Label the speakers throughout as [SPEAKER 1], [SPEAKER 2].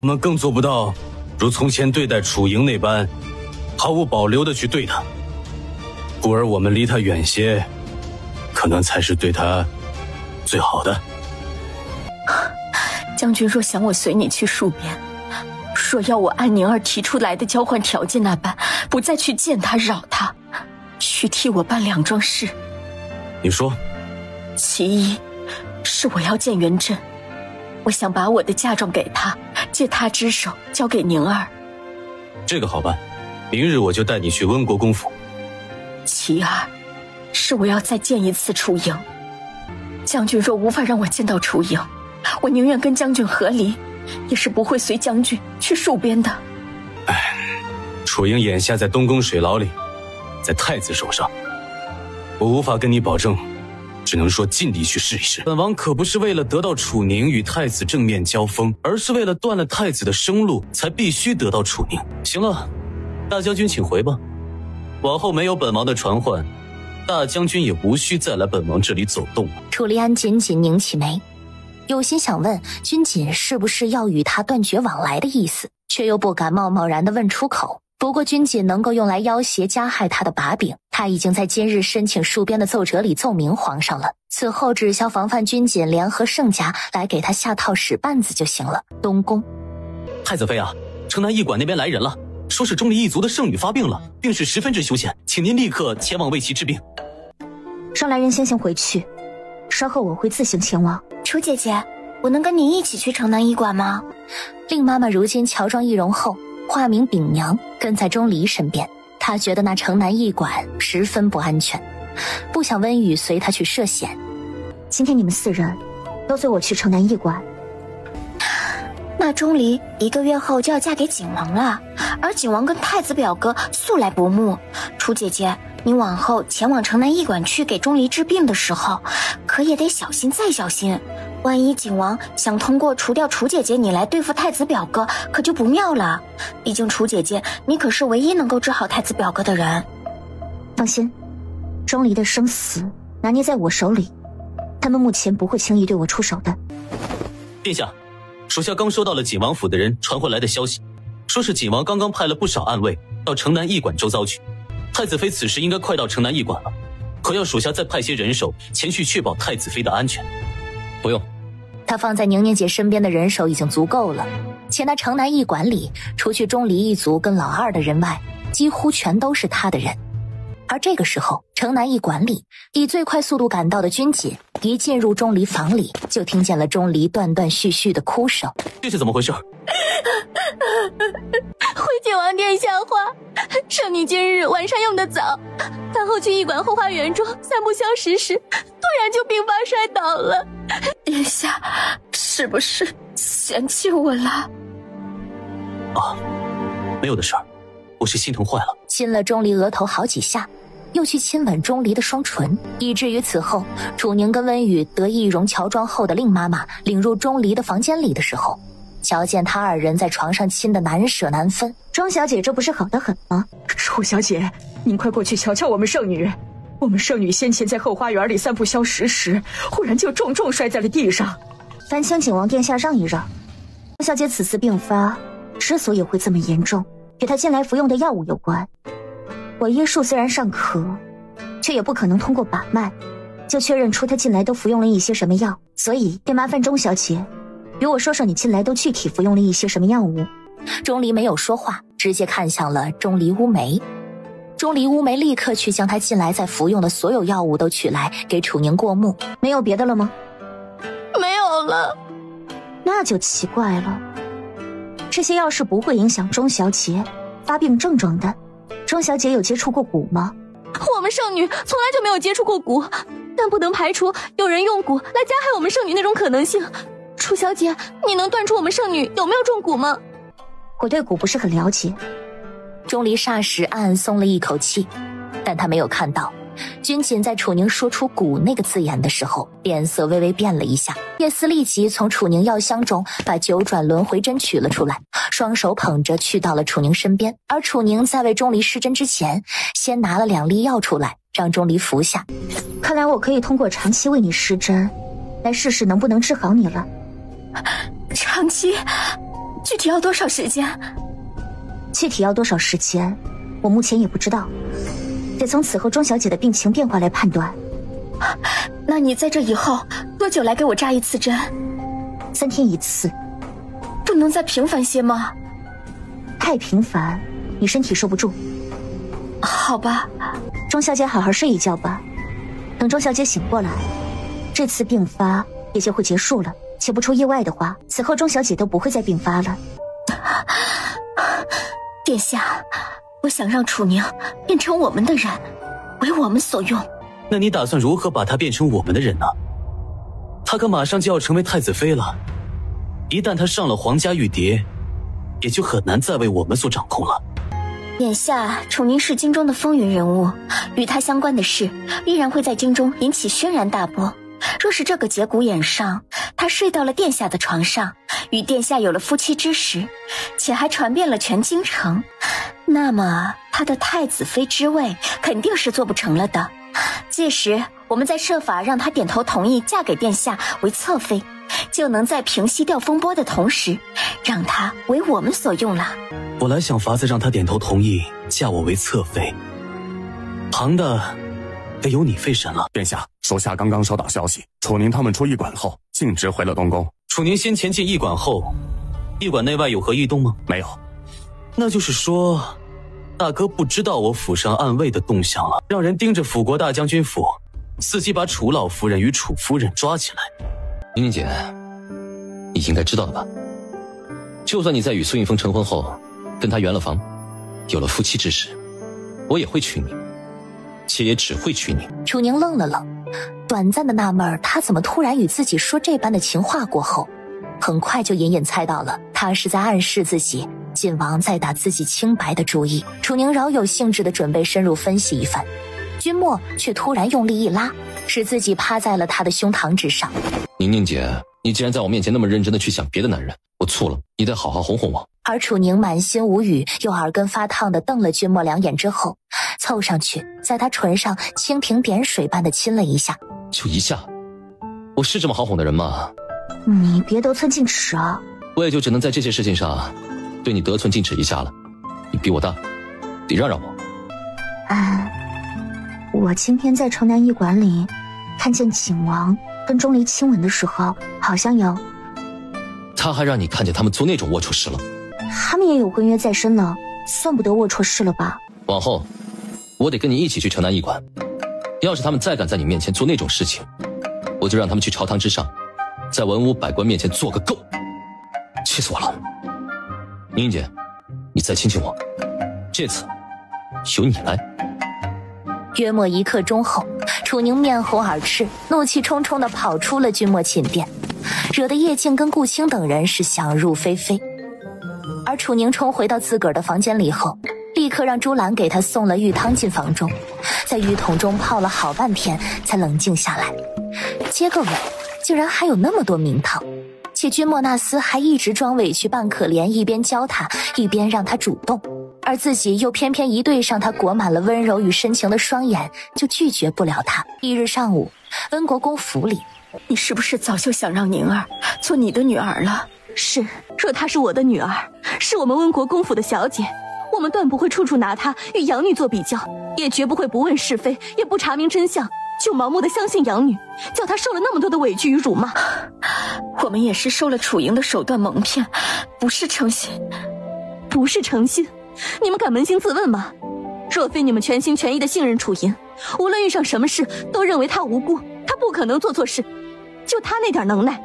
[SPEAKER 1] 我们更做不到如从前对待楚莹那般毫无保留的去对他，故而我们离他远些，可能才是对他最好的。
[SPEAKER 2] 将军若想我随你去戍边，若要我按宁儿提出来的交换条件那般，不再去见他扰他，去替我办两桩事。
[SPEAKER 1] 你说。
[SPEAKER 2] 其一是我要见元贞，我想把我的嫁妆给他，借他之手交给宁儿。
[SPEAKER 1] 这个好办，明日我就带你去温国公府。
[SPEAKER 2] 其二是我要再见一次楚莹，将军若无法让我见到楚莹，我宁愿跟将军和离，也是不会随将军去戍边的。
[SPEAKER 1] 楚莹眼下在东宫水牢里，在太子手上，我无法跟你保证，只能说尽力去试一试。本王可不是为了得到楚宁与太子正面交锋，而是为了断了太子的生路，才必须得到楚宁。行了，大将军请回吧，往后没有本王的传唤，大将军也无需再来本王这里走动了。
[SPEAKER 3] 楚离安紧紧拧起眉，有心想问君锦是不是要与他断绝往来的意思，却又不敢贸贸然地问出口。不过君锦能够用来要挟加害他的把柄，他已经在今日申请戍边的奏折里奏明皇上了，此后只需防范君锦联合盛家来给他下套使绊子就行了。东宫，
[SPEAKER 1] 太子妃啊，城南驿馆那边来人了，说是钟离一族的圣女发病了，病势十分之凶险，请您立刻前往为其治病。
[SPEAKER 4] 让来人先行回去，稍后我会自行前往。
[SPEAKER 5] 楚姐姐，我能跟您一起去城南驿馆吗？
[SPEAKER 3] 令妈妈如今乔装易容后，化名丙娘，跟在钟离身边。她觉得那城南驿馆十分不安全，不想温雨随她去涉险。
[SPEAKER 4] 今天你们4人都随我去城南驿馆。
[SPEAKER 5] 那钟离1个月后就要嫁给景王了，而景王跟太子表哥素来不睦。楚姐姐，你往后前往城南驿馆去给钟离治病的时候，可也得小心再小心。万一景王想通过除掉楚姐姐你来对付太子表哥，可就不妙了。毕竟楚姐姐，你可是唯一能够治好太子表哥的人。
[SPEAKER 4] 放心，钟离的生死拿捏在我手里，他们目前不会轻易对我出手的。
[SPEAKER 1] 殿下，属下刚收到了景王府的人传回来的消息，说是景王刚刚派了不少暗卫到城南驿馆周遭去，太子妃此时应该快到城南驿馆了，可要属下再派些人手前去确保太子妃的安全。不用，
[SPEAKER 3] 他放在宁宁姐身边的人手已经足够了，且那城南驿馆里除去钟离一族跟老二的人外，几乎全都是他的人。而这个时候，城南驿馆里以最快速度赶到的君锦一进入钟离房里，就听见了钟离断断续续的哭声。
[SPEAKER 1] 这是怎么回事？
[SPEAKER 2] 回景王殿下话，圣女今日晚上用的早，饭后去驿馆后花园中散步消食时，突然就病发摔倒了。殿下是不是嫌弃我了？
[SPEAKER 1] 啊，没有的事儿，我是心疼坏了。
[SPEAKER 3] 亲了钟离额头好几下，又去亲吻钟离的双唇，以至于此后楚宁跟温雨得易容乔装后的令妈妈领入钟离的房间里的时候，瞧见他二人在床上亲得难舍难分。
[SPEAKER 4] 庄小姐这不是好得很吗？
[SPEAKER 6] 楚小姐，您快过去瞧瞧我们圣女。我们圣女先前在后花园里散步消食时，忽然就重重摔在了地上。
[SPEAKER 4] 烦请景王殿下让一让。庄小姐此次病发之所以会这么严重，与她近来服用的药物有关。我医术虽然尚可，却也不可能通过把脉就确认出她近来都服用了一些什么药，所以得麻烦钟小姐与我说说你近来都具体服用了一些什么药物。
[SPEAKER 3] 钟离没有说话，直接看向了钟离乌梅。钟离乌梅立刻去将他近来在服用的所有药物都取来，给楚宁过目。
[SPEAKER 4] 没有别的了吗？
[SPEAKER 2] 没有了。
[SPEAKER 4] 那就奇怪了，这些药是不会影响钟小姐发病症状的。钟小姐有接触过蛊吗？
[SPEAKER 2] 我们圣女从来就没有接触过蛊，但不能排除有人用蛊来加害我们圣女那种可能性。楚小姐，你能断出我们圣女有没有中蛊吗？
[SPEAKER 4] 我对蛊不是很了解。
[SPEAKER 3] 钟离霎时暗暗松了一口气，但他没有看到君锦在楚宁说出蛊那个字眼的时候，脸色微微变了一下。叶思立即从楚宁药箱中把9转轮回针取了出来，双手捧着去到了楚宁身边。而楚宁在为钟离施针之前，先拿了2粒药出来，让钟离服下。
[SPEAKER 4] 看来我可以通过长期为你施针，来试试能不能治好你了。
[SPEAKER 2] 长期？
[SPEAKER 5] 具体要多少时间？
[SPEAKER 4] 具体要多少时间，我目前也不知道，得从此后钟小姐的病情变化来判断。
[SPEAKER 5] 那你在这以后多久来给我扎一次针
[SPEAKER 4] ？3天1次。
[SPEAKER 5] 不能再频繁些吗？
[SPEAKER 4] 太频繁，你身体受不住。
[SPEAKER 5] 好吧，
[SPEAKER 4] 钟小姐好好睡一觉吧。等钟小姐醒过来，这次病发也就会结束了。且不出意外的话，此后钟小姐都不会再病发了。
[SPEAKER 5] 殿下，我想让楚宁变成我们的人，为我们所用。
[SPEAKER 1] 那你打算如何把她变成我们的人呢？她可马上就要成为太子妃了，一旦她上了皇家玉蝶，也就很难再为我们所掌控了。
[SPEAKER 5] 眼下楚宁是京中的风云人物，与他相关的事必然会在京中引起轩然大波。若是这个节骨眼上，他睡到了殿下的床上，与殿下有了夫妻之实，且还传遍了全京城，那么他的太子妃之位肯定是做不成了的。届时我们再设法让他点头同意嫁给殿下为侧妃，就能在平息掉风波的同时，让他为我们所用了。
[SPEAKER 1] 我来想法子让他点头同意嫁我为侧妃，旁的得由你费神了。
[SPEAKER 7] 殿下，属下刚刚收到消息，楚宁他们出驿馆后径直回了东宫。
[SPEAKER 1] 楚宁先前进驿馆后，驿馆内外有何异动吗？
[SPEAKER 7] 没有。
[SPEAKER 1] 那就是说，大哥不知道我府上暗卫的动向了，让人盯着辅国大将军府，伺机把楚老夫人与楚夫人抓起来。
[SPEAKER 8] 宁宁姐，你应该知道的吧？就算你在与苏运峰成婚后，跟他圆了房，有了夫妻之实，我也会娶你，且也只会娶你。
[SPEAKER 3] 楚宁愣了愣，短暂的纳闷他怎么突然与自己说这般的情话过后，很快就隐隐猜到了他是在暗示自己晋王在打自己清白的主意。楚宁饶有兴致地准备深入分析一番，君莫却突然用力一拉，使自己趴在了他的胸膛之上。
[SPEAKER 8] 宁宁姐，你既然在我面前那么认真地去想别的男人，我错了，你得好好哄哄我。
[SPEAKER 3] 而楚宁满心无语，又耳根发烫地瞪了君莫2眼之后，凑上去在他唇上蜻蜓点水般地亲了一下。
[SPEAKER 8] 就一下？我是这么好哄的人吗？
[SPEAKER 4] 你别得寸进尺啊！
[SPEAKER 8] 我也就只能在这些事情上对你得寸进尺一下了。你比我大，得让让我。
[SPEAKER 4] 我今天在城南驿馆里看见景王跟钟离亲吻的时候，好像有。
[SPEAKER 8] 他还让你看见他们做那种龌龊事了？
[SPEAKER 4] 他们也有婚约在身了，算不得龌龊事了吧？
[SPEAKER 8] 往后我得跟你一起去城南驿馆，要是他们再敢在你面前做那种事情，我就让他们去朝堂之上，在文武百官面前做个够。气死我了！宁宁姐，你再亲亲我，这次由你来。
[SPEAKER 3] 约莫1刻钟后，楚宁面红耳赤，怒气冲冲地跑出了君莫寝殿，惹得叶静跟顾青等人是想入非非。而楚宁冲回到自个儿的房间里后，立刻让朱兰给他送了浴汤进房中，在浴桶中泡了好半天才冷静下来。接个吻竟然还有那么多名堂，且君莫纳斯还一直装委屈扮可怜，一边教他一边让他主动，而自己又偏偏一对上他裹满了温柔与深情的双眼，就拒绝不了他。翌日上午，温国公府里，
[SPEAKER 5] 你是不是早就想让宁儿做你的女儿了？
[SPEAKER 2] 是，若她是我的女儿，是我们温国公府的小姐，我们断不会处处拿她与养女做比较，也绝不会不问是非，也不查明真相，就盲目的相信养女，叫她受了那么多的委屈与辱骂。
[SPEAKER 5] 我们也是受了楚莹的手段蒙骗，不是诚心。
[SPEAKER 2] 不是诚心？你们敢扪心自问吗？若非你们全心全意的信任楚莹，无论遇上什么事都认为她无辜，她不可能做错事，就她那点能耐，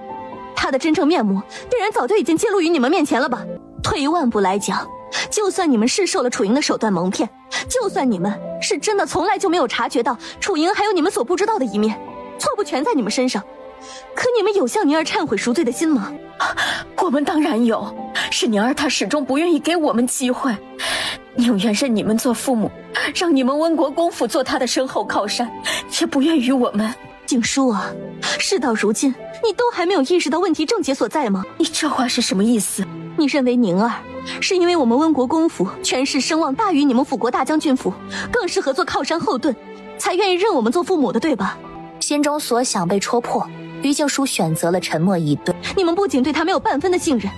[SPEAKER 2] 她的真正面目必然早就已经揭露于你们面前了吧？退一万步来讲，就算你们是受了楚莹的手段蒙骗，就算你们是真的从来就没有察觉到楚莹还有你们所不知道的一面，错不全在你们身上，可你们有向宁儿忏悔赎罪的心吗？
[SPEAKER 5] 我们当然有，是宁儿她始终不愿意给我们机会，宁愿认你们做父母，让你们温国公府做她的身后靠山，也不愿与我们。
[SPEAKER 2] 景书啊，事到如今，你都还没有意识到问题症结所在吗？
[SPEAKER 5] 你这话是什么意思？
[SPEAKER 2] 你认为宁儿是因为我们温国公府权势声望大于你们辅国大将军府，更适合做靠山后盾，才愿意认我们做父母的，对吧？
[SPEAKER 3] 心中所想被戳破，于静书选择了沉默以对。
[SPEAKER 2] 你们不仅对他没有半分的信任，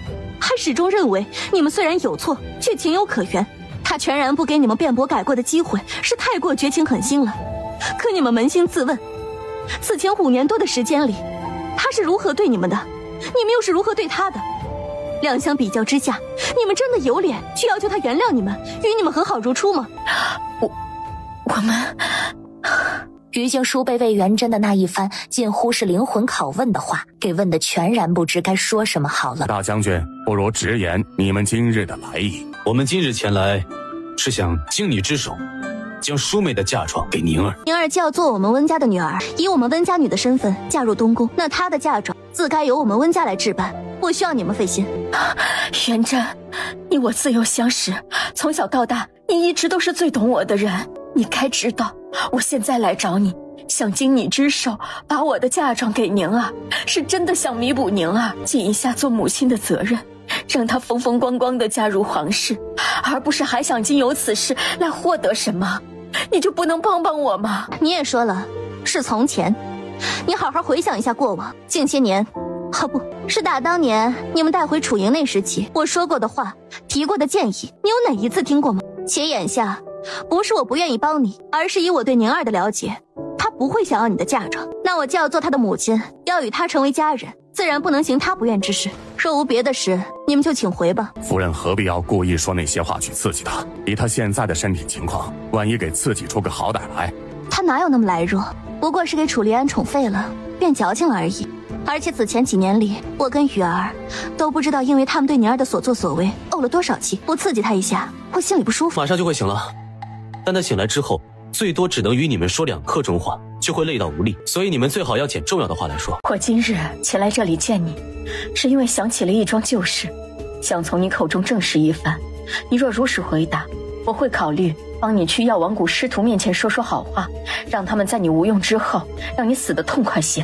[SPEAKER 2] 还始终认为你们虽然有错，却情有可原。他全然不给你们辩驳改过的机会，是太过绝情狠心了。可你们扪心自问，此前5年多的时间里，他是如何对你们的？你们又是如何对他的？两相比较之下，你们真的有脸去要求他原谅你们，与你们和好如初吗？
[SPEAKER 5] 我们……
[SPEAKER 3] 于静书被魏元真的那一番近乎是灵魂拷问的话给问得全然不知该说什么好了。
[SPEAKER 7] 大将军，不如直言你们今日的来意。
[SPEAKER 1] 我们今日前来，是想经你之手，将淑妹的嫁妆给宁儿。
[SPEAKER 2] 宁儿就要做我们温家的女儿，以我们温家女的身份嫁入东宫，那她的嫁妆自该由我们温家来置办，不需要你们费心。
[SPEAKER 5] 元真，你我自幼相识，从小到大，你一直都是最懂我的人。你该知道，我现在来找你，想经你之手把我的嫁妆给宁儿，是真的想弥补宁儿尽一下做母亲的责任，让她风风光光的嫁入皇室，而不是还想经由此事来获得什么。你就不能帮帮我吗？
[SPEAKER 2] 你也说了，是从前，你好好回想一下过往，近些年，不是打当年你们带回楚营那时起，我说过的话，提过的建议，你有哪一次听过吗？且眼下，不是我不愿意帮你，而是以我对宁儿的了解，她不会想要你的嫁妆，那我就要做她的母亲，要与她成为家人，自然不能行她不愿之事。若无别的事，你们就请回吧。
[SPEAKER 7] 夫人何必要故意说那些话去刺激他？以他现在的身体情况，万一给刺激出个好歹来，
[SPEAKER 2] 他哪有那么来弱？不过是给楚离安宠废了，变矫情了而已。而且此前几年里，我跟雨儿都不知道因为他们对宁儿的所作所为怄了多少气，不刺激他一下，我心里不舒服。
[SPEAKER 1] 马上就会醒了，但他醒来之后，最多只能与你们说2刻钟话，就会累到无力，所以你们最好要捡重要的话来说。
[SPEAKER 5] 我今日前来这里见你，是因为想起了一桩旧事，想从你口中证实一番。你若如实回答，我会考虑帮你去药王谷师徒面前说说好话，让他们在你无用之后，让你死得痛快些。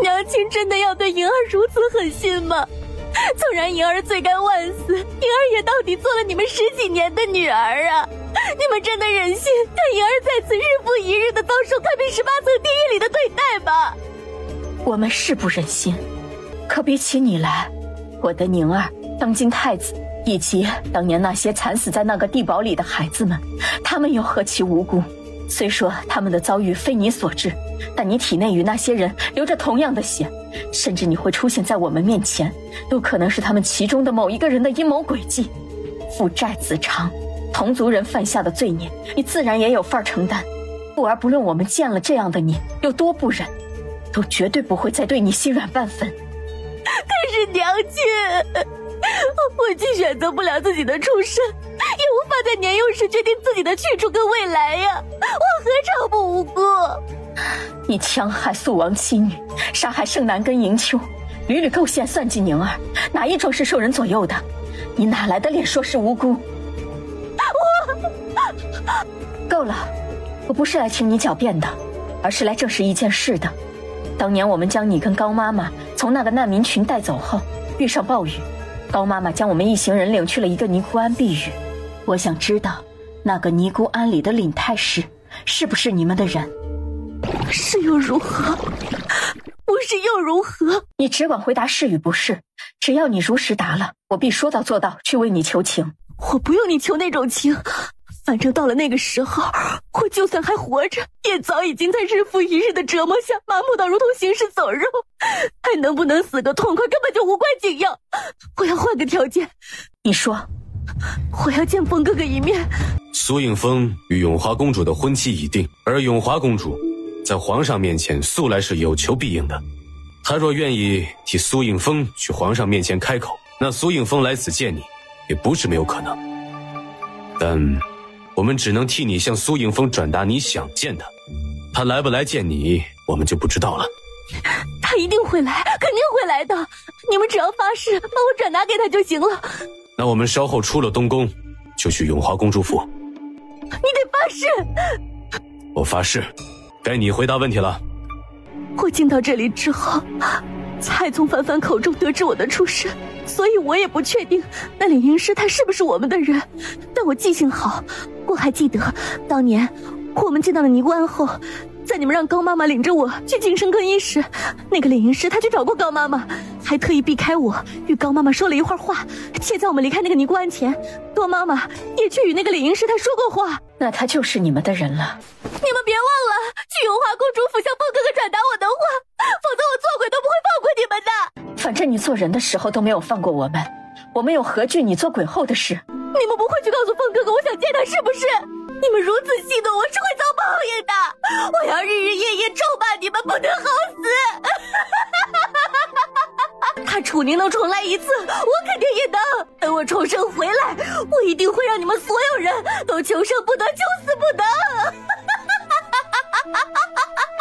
[SPEAKER 2] 娘亲真的要对莹儿如此狠心吗？纵然莹儿罪该万死，莹儿也到底做了你们10几年的女儿啊！你们真的忍心看莹儿在此日复一日的遭受太平18层地狱里的对待吗？
[SPEAKER 5] 我们是不忍心，可比起你来，我的宁儿、当今太子以及当年那些惨死在那个地堡里的孩子们，他们又何其无辜？虽说他们的遭遇非你所致，但你体内与那些人流着同样的血，甚至你会出现在我们面前，都可能是他们其中的某一个人的阴谋诡计。父债子偿，同族人犯下的罪孽，你自然也有份承担。故而不论我们见了这样的你有多不忍，都绝对不会再对你心软半分。
[SPEAKER 2] 可是娘亲，我既选择不了自己的出身，也无法在年幼时决定自己的去处跟未来呀！我何尝不无辜？
[SPEAKER 5] 你戕害肃王妻女，杀害盛南跟迎秋，屡屡构陷算计宁儿，哪一桩是受人左右的？你哪来的脸说是无辜？够了，我不是来请你狡辩的，而是来证实一件事的。当年我们将你跟高妈妈从那个难民群带走后，遇上暴雨，高妈妈将我们一行人领去了一个尼姑庵避雨。我想知道，那个尼姑庵里的领太师是不是你们的人？
[SPEAKER 2] 是又如何？不是又如何？
[SPEAKER 5] 你只管回答是与不是，只要你如实答了，我必说到做到，去为你求情。
[SPEAKER 2] 我不用你求那种情，反正到了那个时候，我就算还活着，也早已经在日复一日的折磨下麻木到如同行尸走肉，还能不能死个痛快根本就无关紧要。我要换个条件。
[SPEAKER 5] 你说。
[SPEAKER 2] 我要见风哥哥一面。
[SPEAKER 1] 苏应风与永华公主的婚期已定，而永华公主在皇上面前素来是有求必应的。她若愿意替苏应风去皇上面前开口，那苏应风来此见你也不是没有可能。但我们只能替你向苏应风转达你想见他，他来不来见你我们就不知道了。
[SPEAKER 2] 他一定会来，肯定会来的，你们只要发誓把我转达给他就行了。
[SPEAKER 1] 那我们稍后出了东宫就去永华公主府。
[SPEAKER 2] 你得发誓。
[SPEAKER 1] 我发誓。该你回答问题了。
[SPEAKER 2] 我进到这里之后，才从凡凡口中得知我的出身，所以我也不确定那领营师他是不是我们的人。但我记性好，我还记得当年我们进到了尼姑庵后，在你们让高妈妈领着我去晋升更衣室，那个领营师他去找过高妈妈，还特意避开我，与高妈妈说了一会儿话。且在我们离开那个尼姑庵前，高妈妈也去与那个领营师他说过话。
[SPEAKER 6] 那他就是你们的人了。
[SPEAKER 2] 你们别忘了去永华公主府向凤哥哥转达我的话，否则我做鬼都不会放过你们的。
[SPEAKER 6] 反正你做人的时候都没有放过我们，我们有何惧你做鬼后的事？
[SPEAKER 2] 你们不会去告诉凤哥哥我想见他是不是？你们如此戏弄我是会遭报应的，我要日日夜夜咒骂你们不得好死。他楚宁能重来一次，我肯定也能。等我重生回来，我一定会让你们所有人都求生不得，求死不得。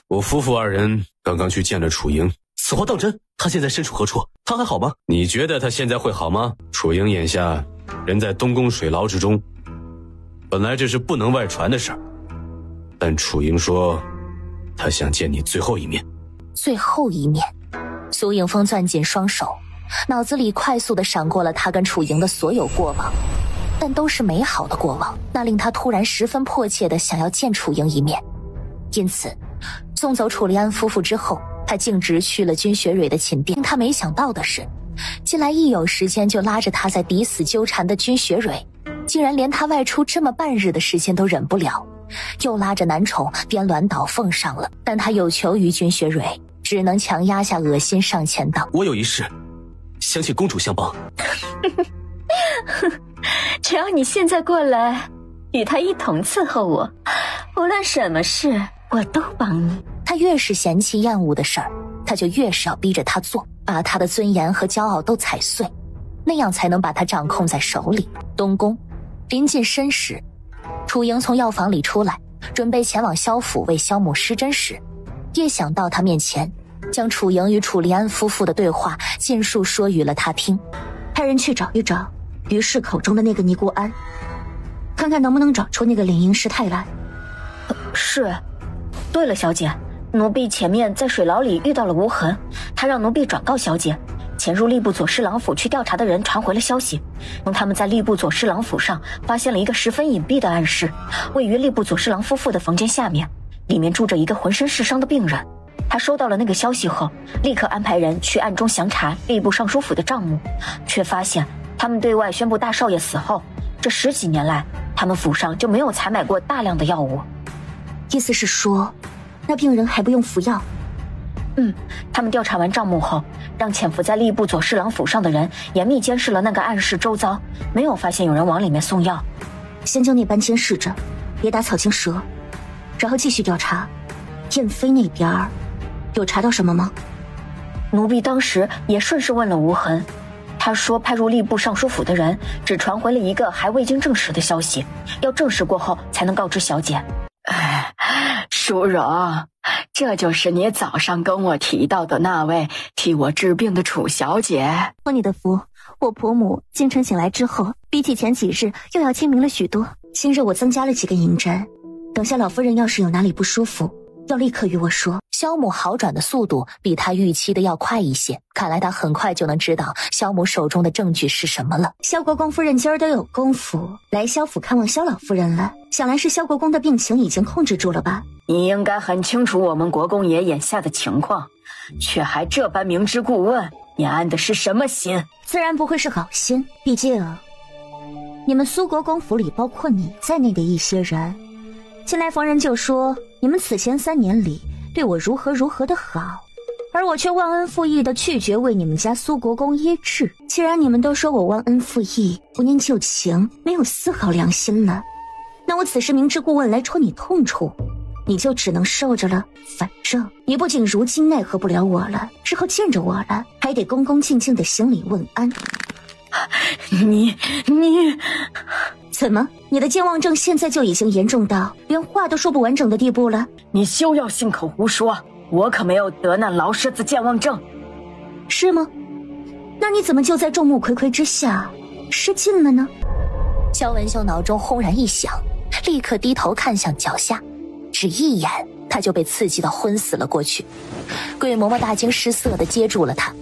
[SPEAKER 1] 我夫妇二人刚刚去见了楚莹，此话当真？他现在身处何处？他还好吗？你觉得他现在会好吗？楚莹眼下人在东宫水牢之中，本来这是不能外传的事儿，但楚莹说她想见你最后一面。
[SPEAKER 3] 最后一面。苏影峰攥紧双手，脑子里快速地闪过了他跟楚莹的所有过往，但都是美好的过往，那令他突然十分迫切地想要见楚莹一面。因此送走楚离安夫妇之后，他径直去了君学蕊的寝殿。令他没想到的是，近来一有时间就拉着他在抵死纠缠的君学蕊，竟然连他外出这么半日的时间都忍不了，又拉着男宠颠鸾倒凤上了。但他有求于君学蕊，只能强压下恶心上前道：
[SPEAKER 1] 我有一事想请公主相帮。
[SPEAKER 6] 只要你现在过来与他一同伺候我，无论什么事我都帮你。
[SPEAKER 3] 他越是嫌弃厌恶的事儿，他就越是要逼着他做，把他的尊严和骄傲都踩碎，那样才能把他掌控在手里。东宫临近申时，楚莹从药房里出来，准备前往萧府为萧母施针时，叶想到他面前，将楚莹与楚离安夫妇的对话尽数说与了他听。
[SPEAKER 4] 派人去找一找于氏口中的那个尼姑庵，看看能不能找出那个领营师太来。
[SPEAKER 6] 是。对了，小姐，奴婢前面在水牢里遇到了无痕，他让奴婢转告小姐，潜入吏部左侍郎府去调查的人传回了消息，用他们在吏部左侍郎府上发现了一个十分隐蔽的暗室，位于吏部左侍郎夫妇的房间下面，里面住着一个浑身是伤的病人。他收到了那个消息后，立刻安排人去暗中详查吏部尚书府的账目，却发现他们对外宣布大少爷死后，这10几年来他们府上就没有采买过大量的药物。
[SPEAKER 4] 意思是说那病人还不用服药？
[SPEAKER 6] 他们调查完账目后，让潜伏在吏部左侍郎府上的人严密监视了那个暗室周遭，没有发现有人往里面送药。
[SPEAKER 4] 先就那般监视着，别打草惊蛇，然后继续调查。燕飞那边有查到什么吗？
[SPEAKER 6] 奴婢当时也顺势问了无痕，他说派入吏部尚书府的人只传回了一个还未经证实的消息，要证实过后才能告知小姐。
[SPEAKER 9] 淑荣，这就是你早上跟我提到的那位替我治病的楚小姐。
[SPEAKER 2] 托你的福，我婆母清晨醒来之后，比起前几日又要清明了许多。
[SPEAKER 4] 今日我增加了几个银针，等下老夫人要是有哪里不舒服，要立刻与我说。
[SPEAKER 3] 萧母好转的速度比他预期的要快一些，看来他很快就能知道萧母手中的证据是什么了。
[SPEAKER 4] 萧国公夫人今儿都有功夫来萧府看望萧老夫人了，想来是萧国公的病情已经控制住了吧？
[SPEAKER 9] 你应该很清楚我们国公爷眼下的情况，却还这般明知故问，你安的是什么心？
[SPEAKER 4] 自然不会是好心，毕竟你们苏国公府里包括你在内的一些人，近来逢人就说你们此前3年里对我如何如何的好，而我却忘恩负义的拒绝为你们家苏国公医治。既然你们都说我忘恩负义，不念旧情，没有丝毫良心了，那我此时明知故问来戳你痛处，你就只能受着了。反正你不仅如今奈何不了我了，之后见着我了还得恭恭敬敬的行礼问安。
[SPEAKER 9] 你
[SPEAKER 4] 怎么，你的健忘症现在就已经严重到连话都说不完整的地步了？
[SPEAKER 9] 你休要信口胡说，我可没有得那劳狮子健忘症。
[SPEAKER 4] 是吗？那你怎么就在众目睽睽之下失禁了呢？
[SPEAKER 3] 萧文秀脑中轰然一响，立刻低头看向脚下，只一眼他就被刺激到昏死了过去。桂嬷嬷大惊失色地接住了他，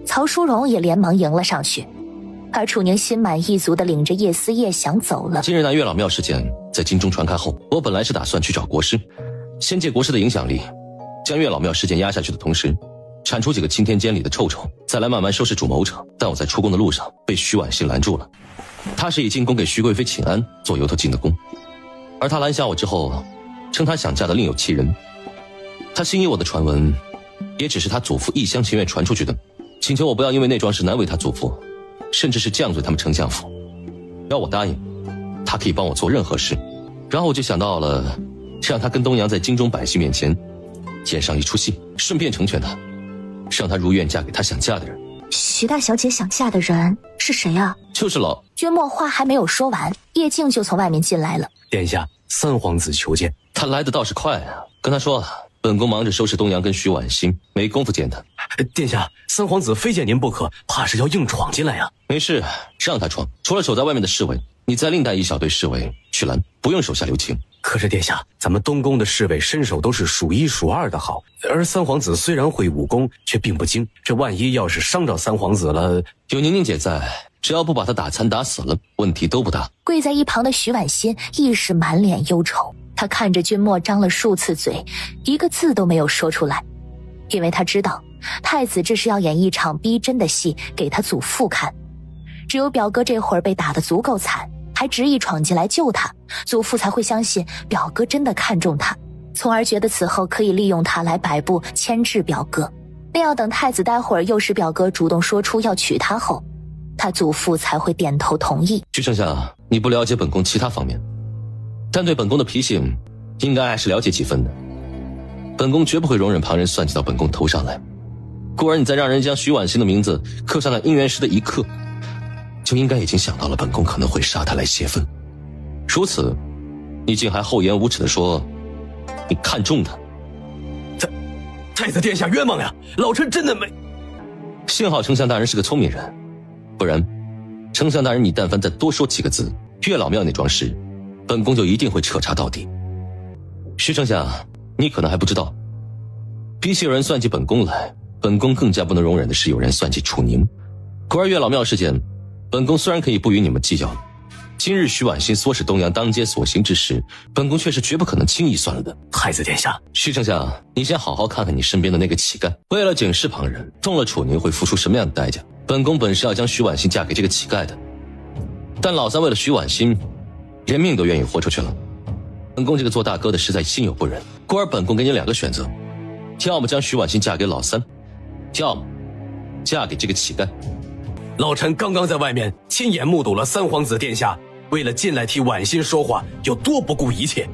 [SPEAKER 3] 曹淑荣也连忙迎了上去，而楚宁心满意足地领着叶思叶想走了。
[SPEAKER 8] 今日那月老庙事件在京中传开后，我本来是打算去找国师，先借国师的影响力，将月老庙事件压下去的同时，铲除几个青天监里的臭虫，再来慢慢收拾主谋者。但我在出宫的路上被徐婉欣拦住了，他是以进宫给徐贵妃请安做由头进的宫，而他拦下我之后，称他想嫁的另有其人。他心仪我的传闻，也只是他祖父一厢情愿传出去的，请求我不要因为那桩事难为他祖父，甚至是降罪他们丞相府。要我答应，他可以帮我做任何事。然后我就想到了，让他跟东阳在京中百姓面前演上一出戏，顺便成全他，让他如愿嫁给他想嫁的人。
[SPEAKER 4] 徐大小姐想嫁的人是谁啊？
[SPEAKER 8] 就是老
[SPEAKER 3] 君莫话还没有说完，叶静就从外面进来了。
[SPEAKER 1] 殿下，三皇子求见。
[SPEAKER 8] 他来的倒是快啊，跟他说本宫忙着收拾东阳跟徐婉欣，没工夫见他。
[SPEAKER 1] 殿下，三皇子非见您不可，怕是要硬闯进来啊。
[SPEAKER 8] 没事，让他闯，除了守在外面的侍卫，你再另带一小队侍卫去拦，不用手下留情。
[SPEAKER 1] 可是殿下，咱们东宫的侍卫身手都是数一数二的好，而三皇子虽然会武功，却并不精。这万一要是伤着三皇子了，
[SPEAKER 8] 有宁宁姐在，只要不把他打残打死了，问题都不大。
[SPEAKER 3] 跪在一旁的徐婉欣亦是满脸忧愁，她看着君莫张了数次嘴，一个字都没有说出来，因为她知道太子这是要演一场逼真的戏给他祖父看。只有表哥这会儿被打得足够惨，还执意闯进来救他，祖父才会相信表哥真的看中他，从而觉得此后可以利用他来摆布牵制表哥。那要等太子待会儿诱使表哥主动说出要娶她后，他祖父才会点头同意。
[SPEAKER 8] 徐丞相，你不了解本宫其他方面，但对本宫的脾性应该还是了解几分的。本宫绝不会容忍旁人算计到本宫头上来，故而你在让人将徐婉欣的名字刻上那姻缘石的一刻，就应该已经想到了本宫可能会杀他来泄愤。如此，你竟还厚颜无耻地说你看中他。
[SPEAKER 1] 太子殿下冤枉呀！老臣真的没……
[SPEAKER 8] 幸好丞相大人是个聪明人，不然丞相大人你但凡再多说几个字，月老庙那桩事，本宫就一定会彻查到底。徐丞相，你可能还不知道，比起有人算计本宫来，本宫更加不能容忍的是有人算计楚宁。故而月老庙事件，本宫虽然可以不与你们计较，今日徐婉欣唆使东阳当街所行之事，本宫却是绝不可能轻易算了的。
[SPEAKER 1] 太子殿下，
[SPEAKER 8] 徐丞相，你先好好看看你身边的那个乞丐，为了警示旁人，中了楚宁会付出什么样的代价。本宫本是要将徐婉欣嫁给这个乞丐的，但老三为了徐婉欣，连命都愿意豁出去了。本宫这个做大哥的实在心有不忍，故而本宫给你两个选择，要么将徐婉欣嫁给老三，要么嫁给这个乞丐。
[SPEAKER 1] 老臣刚刚在外面亲眼目睹了三皇子殿下为了进来替婉欣说话有多不顾一切，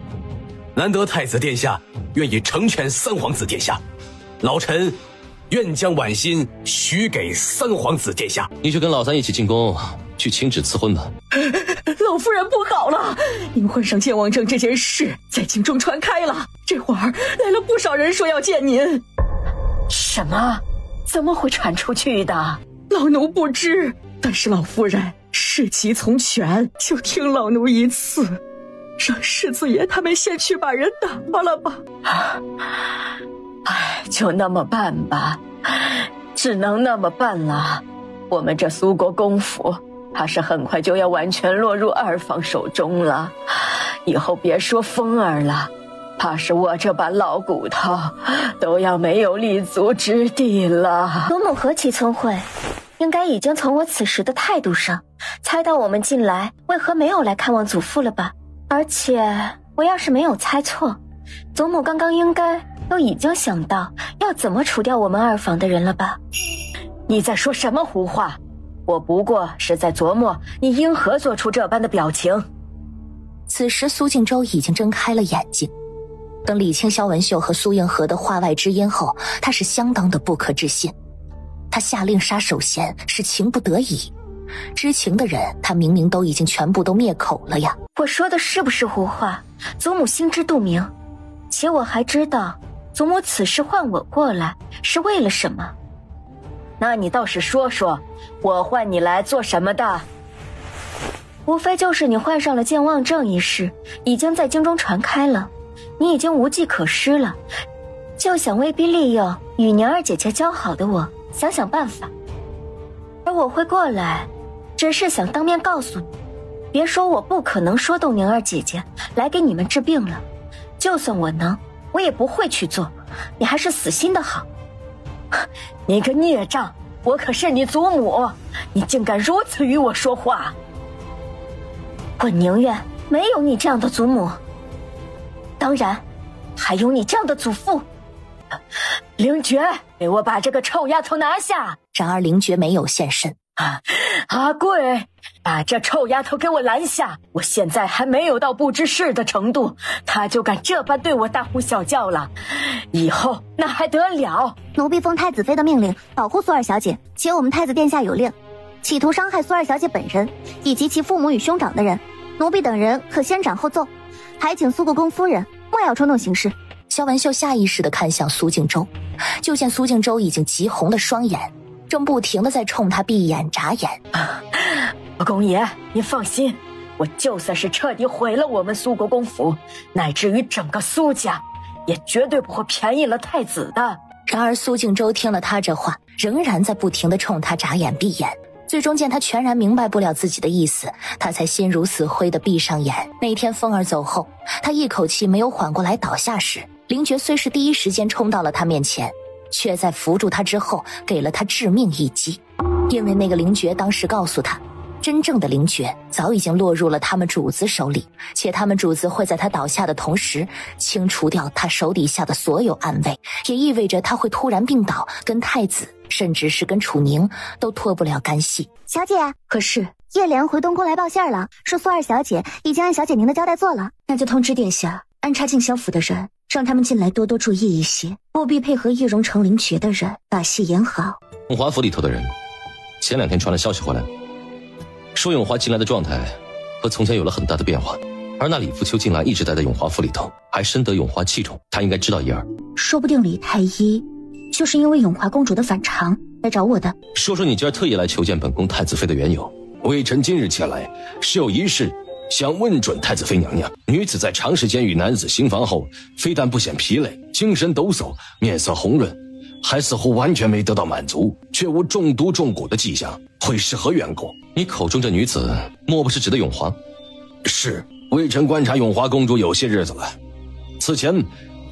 [SPEAKER 1] 难得太子殿下愿意成全三皇子殿下，老臣愿将婉欣许给三皇子殿下。
[SPEAKER 8] 你就跟老三一起进宫去请旨赐婚吧。
[SPEAKER 9] 老夫人不好了，您患上健忘症这件事在京中传开了，这会儿来了不少人说要见您。什么？怎么会传出去的？老奴不知，但是老夫人事急从权，就听老奴一次，让世子爷他们先去把人打了吧。就那么办吧，只能那么办了。我们这苏国公府怕是很快就要完全落入二房手中了，以后别说风儿了，怕是我这把老骨头都要没有立足之地了。
[SPEAKER 5] 祖母何其聪慧，应该已经从我此时的态度上猜到我们进来为何没有来看望祖父了吧？而且我要是没有猜错，祖母刚刚应该都已经想到要怎么除掉我们二房的人了吧？
[SPEAKER 9] 你在说什么胡话？我不过是在琢磨你因何做出这般的表情。
[SPEAKER 3] 此时苏敬周已经睁开了眼睛，等理清萧文秀和苏应河的话外之音后，他是相当的不可置信。他下令杀首贤是情不得已，知情的人他明明都已经全部都灭口了呀。
[SPEAKER 5] 我说的是不是胡话，祖母心知肚明，且我还知道祖母此时唤我过来是为了什么。
[SPEAKER 9] 那你倒是说说，我唤你来做什么的？
[SPEAKER 5] 无非就是你患上了健忘症一事已经在京中传开了，你已经无计可施了，就想威逼利诱与宁儿姐姐交好的我想想办法。而我会过来只是想当面告诉你，别说我不可能说动宁儿姐姐来给你们治病了，就算我能，
[SPEAKER 6] 我也不会去做。你还是死心的好。你个孽障，我可是你祖母，你竟敢如此与我说话！我宁愿没有你这样的祖母，当然还有你这样的祖父。凌绝，给我把这个臭丫头拿下！
[SPEAKER 3] 然而凌绝没有现身。
[SPEAKER 6] 阿贵，把这臭丫头给我拦下！我现在还没有到不知事的程度，她就敢这般对我大呼小叫了，以后那还得了？
[SPEAKER 4] 奴婢奉太子妃的命令保护苏二小姐，且我们太子殿下有令，企图伤害苏二小姐本人以及其父母与兄长的人，奴婢等人可先斩后奏，还请苏国公夫人莫要冲动行事。
[SPEAKER 3] 萧文秀下意识地看向苏敬周，就见苏敬周已经急红了双眼，正不停地在冲他闭眼眨眼。
[SPEAKER 6] 公爷，您放心，我就算是彻底毁了我们苏国公府，乃至于整个苏家，也绝对不会便宜了太子的。
[SPEAKER 3] 然而苏敬周听了他这话，仍然在不停地冲他眨眼闭眼，最终见他全然明白不了自己的意思，他才心如死灰地闭上眼。那天风儿走后，他一口气没有缓过来倒下时，凌绝虽是第一时间冲到了他面前，却在扶住他之后给了他致命一击。因为那个凌绝当时告诉他，真正的凌绝早已经落入了他们主子手里，且他们主子会在他倒下的同时清除掉他手底下的所有暗卫，也意味着他会突然病倒，跟太子甚至是跟楚宁都脱不了干系。
[SPEAKER 4] 小姐，可是叶莲回东宫来报信了，说苏二小姐已经按小姐您的交代做了，那就通知殿下安插静香府的人，让他们进来多多注意一些，务必配合易容成凌绝的人，把戏演好。
[SPEAKER 8] 永华府里头的人前2天传了消息回来，说永华近来的状态和从前有了很大的变化，而那李富秋近来一直待在永华府里头，还深得永华器重，他应该知道一二。
[SPEAKER 4] 说不定李太医就是因为永华公主的反常来找我的。
[SPEAKER 8] 说说你今儿特意来求见本宫太子妃的缘由。微臣今日前来是有一事想问准太子妃娘娘。女子在长时间与男子行房后，非但不显疲累，精神抖擞，面色红润，还似乎完全没得到满足，却无中毒中蛊的迹象，会是何缘故？你口中这女子莫不是指的永华？是，微臣观察永华公主有些日子了。此前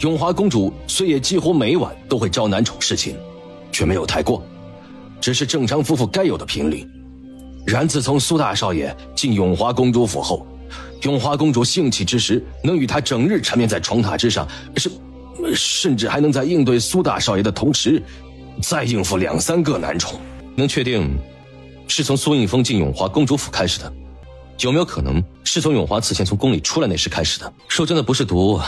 [SPEAKER 8] 永华公主虽也几乎每晚都会招男宠侍寝，却没有太过，只是正常夫妇该有的频率。然自从苏大少爷进永华公主府后，永华公主兴起之时，能与他整日缠绵在床榻之上，甚至还能在应对苏大少爷的同时，再应付2、3个男宠。能确定是从苏应风进永华公主府开始的？有没有可能是从永华此前从宫里出来那时开始的？说真的，不是毒，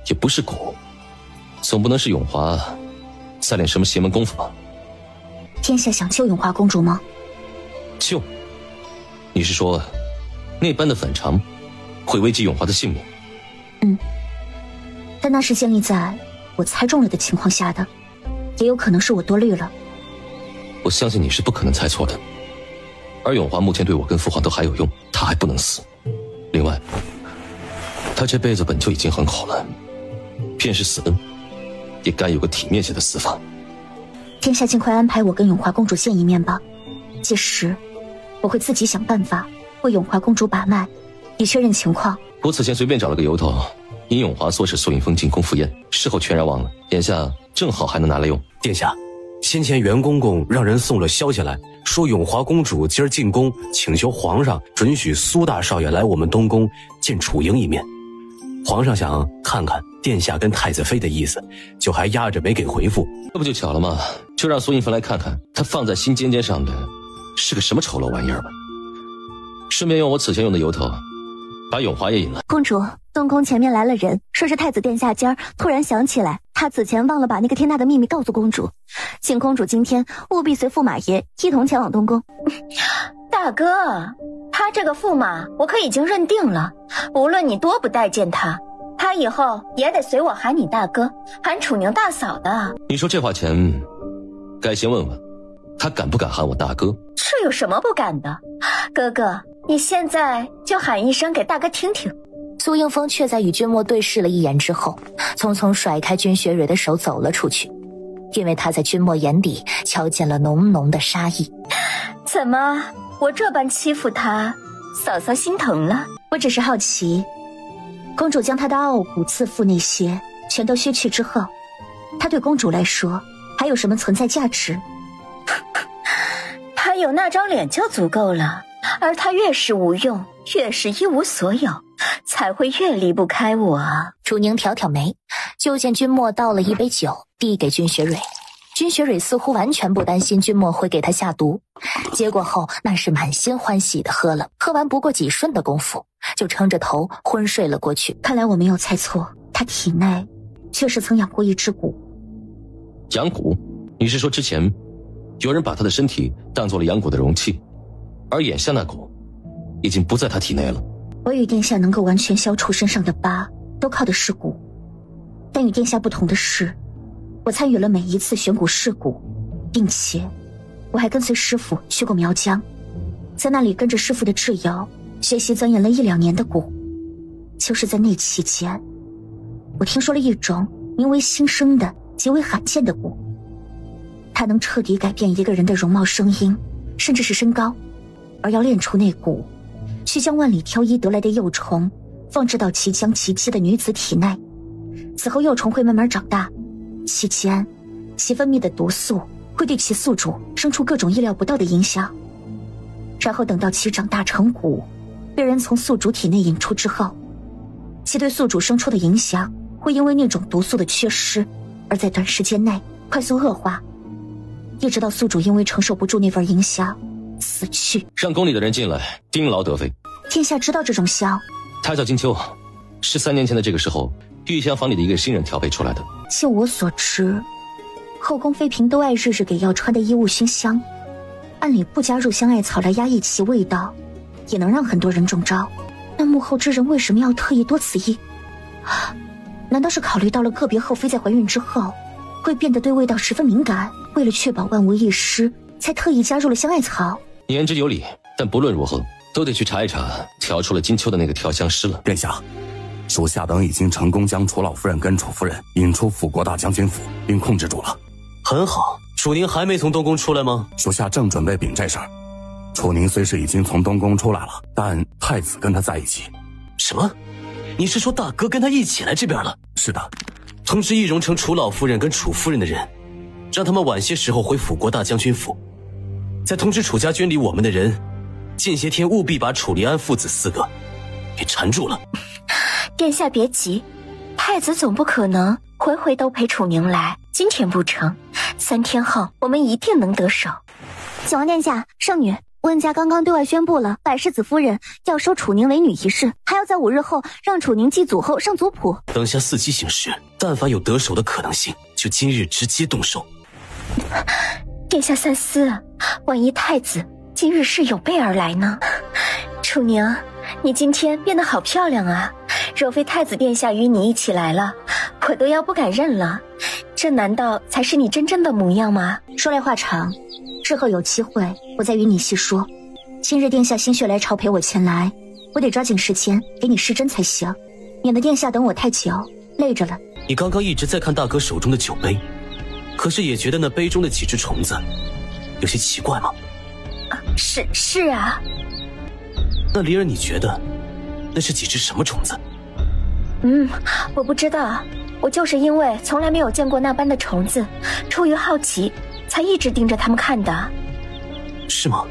[SPEAKER 8] 也不是蛊，总不能是永华在练什么邪门功夫吧？
[SPEAKER 4] 天下想救永华公主吗？
[SPEAKER 8] 救？你是说那般的反常会危及永华的性命？
[SPEAKER 4] 但那是建立在我猜中了的情况下的，也有可能是我多虑了。
[SPEAKER 8] 我相信你是不可能猜错的。而永华目前对我跟父皇都还有用，他还不能死。另外，他这辈子本就已经很苦了，便是死恩，也该有个体面些的死法。
[SPEAKER 4] 天下尽快安排我跟永华公主见一面吧，届时我会自己想办法为永华公主把脉，以确认情况。
[SPEAKER 8] 我此前随便找了个由头，因永华唆使苏应风进宫赴宴，事后全然忘了，眼下正好还能拿来用。
[SPEAKER 1] 殿下，先前袁公公让人送了消息来，说永华公主今儿进宫，请求皇上准许苏大少爷来我们东宫见楚莹一面。皇上想看看殿下跟太子妃的意思，就还压着没给回复。
[SPEAKER 8] 这不就巧了吗？就让苏应风来看看他放在心尖尖上的是个什么丑陋玩意儿吧。顺便用我此前用的由头把永华也引来。
[SPEAKER 4] 公主，东宫前面来了人，说是太子殿下今儿突然想起来，他此前忘了把那个天大的秘密告诉公主，请公主今天务必随驸马爷一同前往东宫。
[SPEAKER 6] 大哥，他这个驸马我可已经认定了，无论你多不待见他，他以后也得随我喊你大哥，喊楚宁大嫂的。
[SPEAKER 8] 你说这话前该先问问他敢不敢喊我大哥。
[SPEAKER 6] 这有什么不敢的？哥哥，你现在就喊一声给大哥听听。
[SPEAKER 3] 苏应风却在与君莫对视了一眼之后，匆匆甩开君学蕊的手走了出去，因为他在君莫眼底瞧见了浓浓的杀意。
[SPEAKER 6] 怎么，我这般欺负他，嫂嫂心疼了？
[SPEAKER 4] 我只是好奇，公主将她的傲骨自负那些，全都削去之后，他对公主来说还有什么存在价值？
[SPEAKER 6] 他有那张脸就足够了，而他越是无用，越是一无所有，才会越离不开我啊。
[SPEAKER 3] 楚宁挑挑眉，就见君莫倒了一杯酒递给君雪蕊。君雪蕊似乎完全不担心君莫会给他下毒，接过后那是满心欢喜的喝了，喝完不过几瞬的功夫，就撑着头昏睡了过去。
[SPEAKER 4] 看来我没有猜错，他体内确实曾养过一只蛊。
[SPEAKER 8] 养蛊？你是说之前有人把他的身体当做了养蛊的容器，而眼下那蛊已经不在他体内了？
[SPEAKER 4] 我与殿下能够完全消除身上的疤，都靠的是蛊。但与殿下不同的是，我参与了每一次选蛊试蛊，并且我还跟随师父去过苗疆，在那里跟着师父的挚友学习钻研了1-2年的蛊。就是在那期间，我听说了一种名为新生的极为罕见的蛊，它能彻底改变一个人的容貌、声音，甚至是身高。而要炼出那蛊，需将万里挑一得来的幼虫放置到即将及笄的女子体内，此后幼虫会慢慢长大，期间其分泌的毒素会对其宿主生出各种意料不到的影响，然后等到其长大成蛊，被人从宿主体内引出之后，其对宿主生出的影响会因为那种毒素的缺失而在短时间内快速恶化，一直到宿主因为承受不住那份影响死去。
[SPEAKER 8] 让宫里的人进来，丁劳德妃。
[SPEAKER 4] 殿下知道这种香？
[SPEAKER 8] 她叫金秋，是3年前的这个时候御香房里的一个新人调配出来的。
[SPEAKER 4] 就我所知，后宫妃嫔都爱日日给要穿的衣物熏香，按理不加入香艾草来压抑其味道，也能让很多人中招。那幕后之人为什么要特意多此一？难道是考虑到了个别后妃在怀孕之后会变得对味道十分敏感，为了确保万无一失，才特意加入了香艾草？
[SPEAKER 8] 你言之有理，但不论如何，都得去查一查调出了金秋的那个调香师了。
[SPEAKER 7] 殿下，属下等已经成功将楚老夫人跟楚夫人引出辅国大将军府，并控制住了。
[SPEAKER 1] 很好，楚宁还没从东宫出来吗？
[SPEAKER 7] 属下正准备禀这事儿。楚宁虽是已经从东宫出来了，但太子跟他在一起。
[SPEAKER 1] 什么？你是说大哥跟他一起来这边了？
[SPEAKER 7] 是的。
[SPEAKER 1] 通知易容城楚老夫人跟楚夫人的人，让他们晚些时候回辅国大将军府，再通知楚家军里我们的人，近些天务必把楚离安父子4个给缠住了。
[SPEAKER 6] 殿下别急，太子总不可能回回都陪楚宁来，今天不成，3天后我们一定能得手。
[SPEAKER 2] 景王殿下，圣女温家刚刚对外宣布了百世子夫人要收楚宁为女一事，还要在5日后让楚宁祭祖后上族谱。
[SPEAKER 1] 等下伺机行事，但凡有得手的可能性，就今日直接动手。
[SPEAKER 6] 殿下三思，万一太子今日是有备而来呢？楚宁，你今天变得好漂亮啊！若非太子殿下与你一起来了，我都要不敢认了。这难道才是你真正的模样吗？
[SPEAKER 4] 说来话长，日后有机会我再与你细说。今日殿下心血来潮陪我前来，我得抓紧时间给你施针才行，免得殿下等我太久累着了。
[SPEAKER 1] 你刚刚一直在看大哥手中的酒杯，可是也觉得那杯中的几只虫子有些奇怪吗？
[SPEAKER 6] 是啊。
[SPEAKER 1] 那离儿，你觉得那是几只什么虫子？
[SPEAKER 6] 我不知道，我就是因为从来没有见过那般的虫子，出于好奇才一直盯着它们看的。
[SPEAKER 1] 是吗？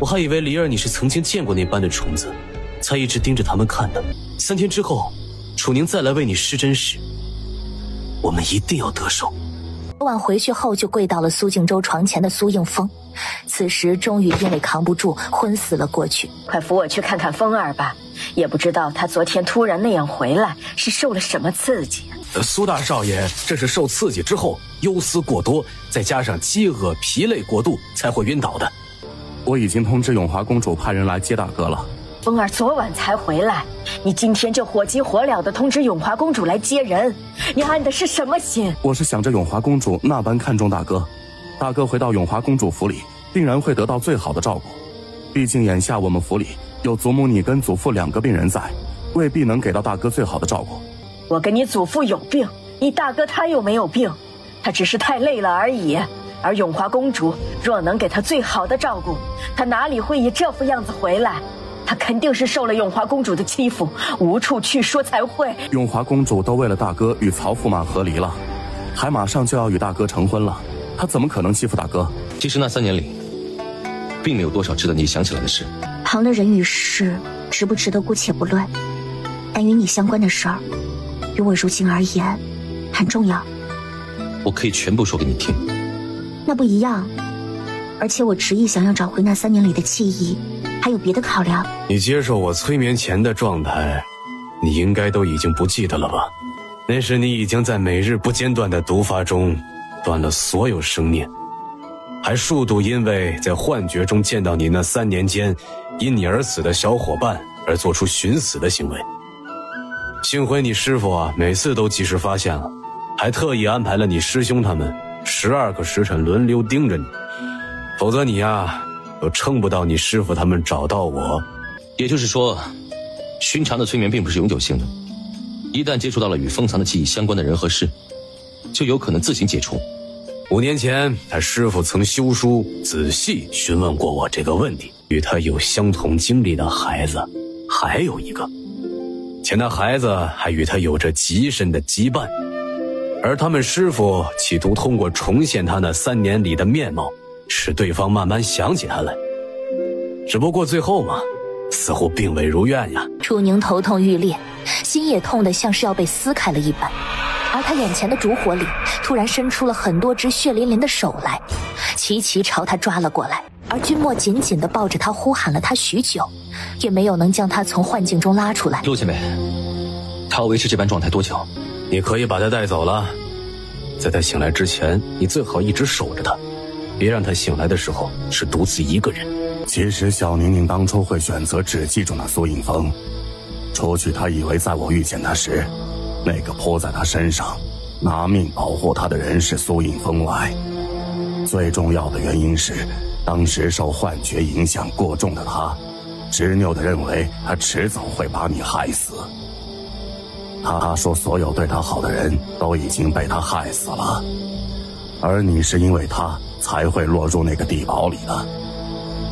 [SPEAKER 1] 我还以为离儿你是曾经见过那般的虫子，才一直盯着它们看的。3天之后，楚宁再来为你施针时，我们一定要得手。
[SPEAKER 3] 昨晚回去后就跪到了苏敬周床前的苏应风，此时终于因为扛不住昏死了过去。
[SPEAKER 6] 快扶我去看看风儿吧，也不知道他昨天突然那样回来是受了什么刺激。
[SPEAKER 10] 苏大少爷这是受刺激之后忧思过多，再加上饥饿疲累过度才会晕倒的。
[SPEAKER 7] 我已经通知永华公主派人来接大哥了。
[SPEAKER 6] 风儿昨晚才回来，你今天就火急火燎地通知永华公主来接人，你安的是什么心？
[SPEAKER 7] 我是想着永华公主那般看重大哥，大哥回到永华公主府里定然会得到最好的照顾。毕竟眼下我们府里有祖母你跟祖父2个病人在，未必能给到大哥最好的照顾。
[SPEAKER 6] 我跟你祖父有病，你大哥他又没有病，他只是太累了而已。而永华公主若能给他最好的照顾，他哪里会以这副样子回来？
[SPEAKER 9] 她肯定是受了永华公主的欺负，无处去说才会。
[SPEAKER 7] 永华公主都为了大哥与曹驸马和离了，还马上就要与大哥成婚了，她怎么可能欺负大哥？
[SPEAKER 8] 其实那3年里，并没有多少值得你想起来的事。
[SPEAKER 4] 旁的人与事，值不值得姑且不论，但与你相关的事儿，于我如今而言，很重要。
[SPEAKER 8] 我可以全部说给你听。
[SPEAKER 4] 那不一样，而且我执意想要找回那3年里的记忆，还有别的考量。
[SPEAKER 1] 你接受我催眠前的状态，你应该都已经不记得了吧？那时你已经在每日不间断的毒发中断了所有生念，还数度因为在幻觉中见到你那3年间因你而死的小伙伴而做出寻死的行为。幸亏你师父每次都及时发现了，还特意安排了你师兄他们12个时辰轮流盯着你，否则你都撑不到你师父他们找到我。
[SPEAKER 8] 也就是说，寻常的催眠并不是永久性的，一旦接触到了与封藏的记忆相关的人和事，就有可能自行解除。
[SPEAKER 1] 5年前，他师父曾修书仔细询问过我这个问题。与他有相同经历的孩子还有一个，且那孩子还与他有着极深的羁绊，而他们师父企图通过重现他那3年里的面貌，使对方慢慢想起他来。只不过最后似乎并未如愿呀。
[SPEAKER 3] 楚宁头痛欲裂，心也痛得像是要被撕开了一般，而他眼前的烛火里突然伸出了很多只血淋淋的手来，齐齐朝他抓了过来。而君莫紧紧地抱着他，呼喊了他许久，也没有能将他从幻境中拉出来。
[SPEAKER 8] 陆前辈，他要维持这般状态多久？
[SPEAKER 1] 你可以把他带走了，在他醒来之前，你最好一直守着他，别让他醒来的时候是独自一个人。
[SPEAKER 7] 其实小宁宁当初会选择只记住那苏应风，除去他以为在我遇见他时，那个扑在他身上拿命保护他的人是苏应风外，最重要的原因是当时受幻觉影响过重的他，执拗地认为他迟早会把你害死。他说所有对他好的人都已经被他害死了，而你是因为他才会落入那个地堡里的。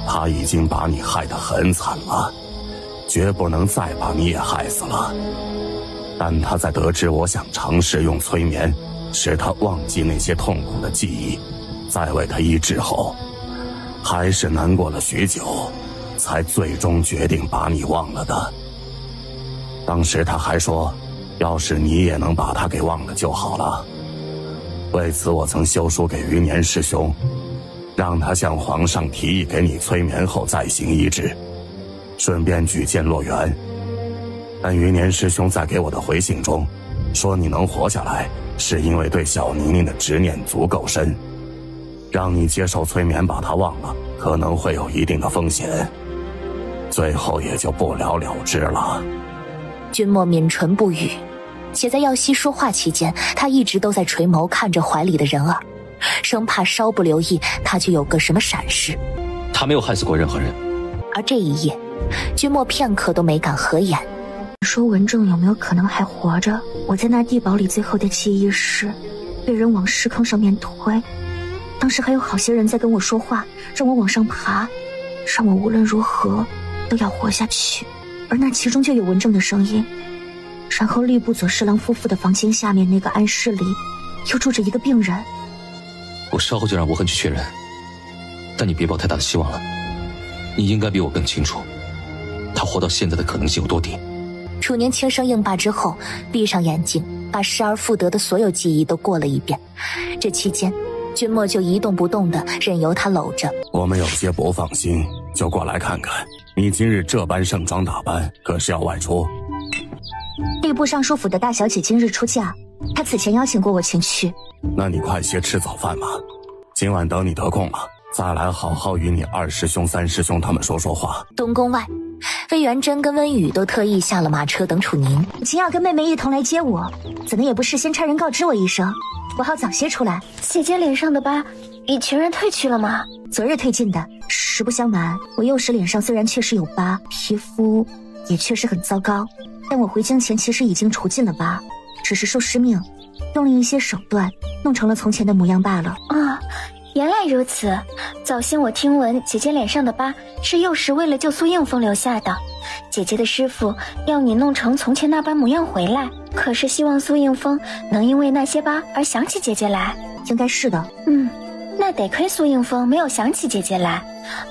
[SPEAKER 7] 他已经把你害得很惨了，绝不能再把你也害死了。但他在得知我想尝试用催眠使他忘记那些痛苦的记忆，再为他医治后，还是难过了许久，才最终决定把你忘了的。当时他还说，要是你也能把他给忘了就好了。为此我曾修书给余年师兄，让他向皇上提议给你催眠后再行医治，顺便举荐洛源。但余年师兄在给我的回信中说，你能活下来是因为对小宁宁的执念足够深，让你接受催眠把他忘了可能会有一定的风险，最后也就不了了之了。
[SPEAKER 3] 君莫抿唇不语，且在耀西说话期间，他一直都在垂眸看着怀里的人儿，生怕稍不留意他就有个什么闪失。
[SPEAKER 8] 他没有害死过任何人。
[SPEAKER 3] 而这一夜，君莫片刻都没敢合眼。
[SPEAKER 4] 说文正有没有可能还活着？我在那地堡里最后的记忆是被人往尸坑上面推，当时还有好些人在跟我说话，让我往上爬，让我无论如何都要活下去。而那其中就有文正的声音。然后吏部左侍郎夫妇的房间下面那个暗室里又住着一个病人。
[SPEAKER 8] 我稍后就让无痕去确认，但你别抱太大的希望了，你应该比我更清楚他活到现在的可能性有多低。
[SPEAKER 3] 楚宁轻声应罢之后，闭上眼睛，把失而复得的所有记忆都过了一遍。这期间，君莫就一动不动地任由他搂着。
[SPEAKER 7] 我们有些不放心，就过来看看。你今日这般盛装打扮，可是要外出？
[SPEAKER 4] 吏部尚书府的大小姐今日出嫁，她此前邀请过我前去。
[SPEAKER 7] 那你快些吃早饭吧，今晚等你得空了，再来好好与你二师兄、三师兄他们说说话。
[SPEAKER 3] 东宫外，魏元贞跟温雨都特意下了马车等楚宁。
[SPEAKER 4] 秦要跟妹妹一同来接我，怎么也不事先差人告知我一声，我好早些出来。
[SPEAKER 5] 姐姐脸上的疤已全然褪去了吗？
[SPEAKER 4] 昨日褪尽的。实不相瞒，我幼时脸上虽然确实有疤，皮肤也确实很糟糕，但我回京前其实已经除尽了疤，只是受师命，用了一些手段，弄成了从前的模样罢了。
[SPEAKER 5] 啊，原来如此，早先我听闻姐姐脸上的疤是幼时为了救苏应风留下的，姐姐的师傅要你弄成从前那般模样回来，可是希望苏应风能因为那些疤而想起姐姐来。
[SPEAKER 4] 应该是的。
[SPEAKER 5] 那得亏苏应风没有想起姐姐来，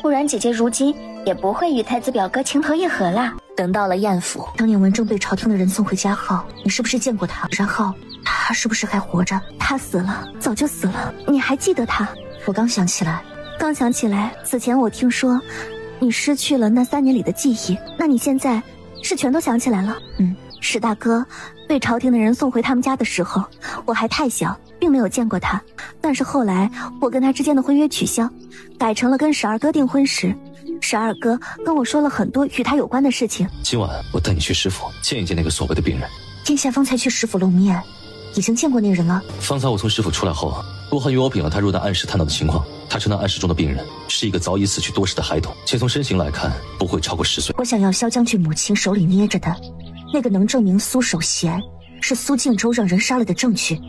[SPEAKER 5] 不然姐姐如今也不会与太子表哥情投意合啦。
[SPEAKER 3] 等到了燕府，
[SPEAKER 4] 当年文正被朝廷的人送回家后，你是不是见过他？然后他是不是还活着？
[SPEAKER 2] 他死了，早就死了。你还记得他？
[SPEAKER 4] 我刚想起来，
[SPEAKER 2] 此前我听说你失去了那3年里的记忆，那你现在是全都想起来了？史大哥被朝廷的人送回他们家的时候，我还太小，并没有见过他。但是后来我跟他之间的婚约取消，改成了跟12哥订婚时，12哥跟我说了很多与他有关的事情。
[SPEAKER 8] 今晚我带你去师府见一见那个所谓的病人。
[SPEAKER 4] 殿下方才去师府露面，已经见过那人了。
[SPEAKER 8] 方才我从师府出来后，陆汉与我禀了他入难暗室探到的情况。他是那暗室中的病人，是一个早已死去多时的孩童，且从身形来看不会超过10岁。
[SPEAKER 4] 我想要萧将军母亲手里捏着的那个能证明苏守贤是苏敬州让人杀了的证据。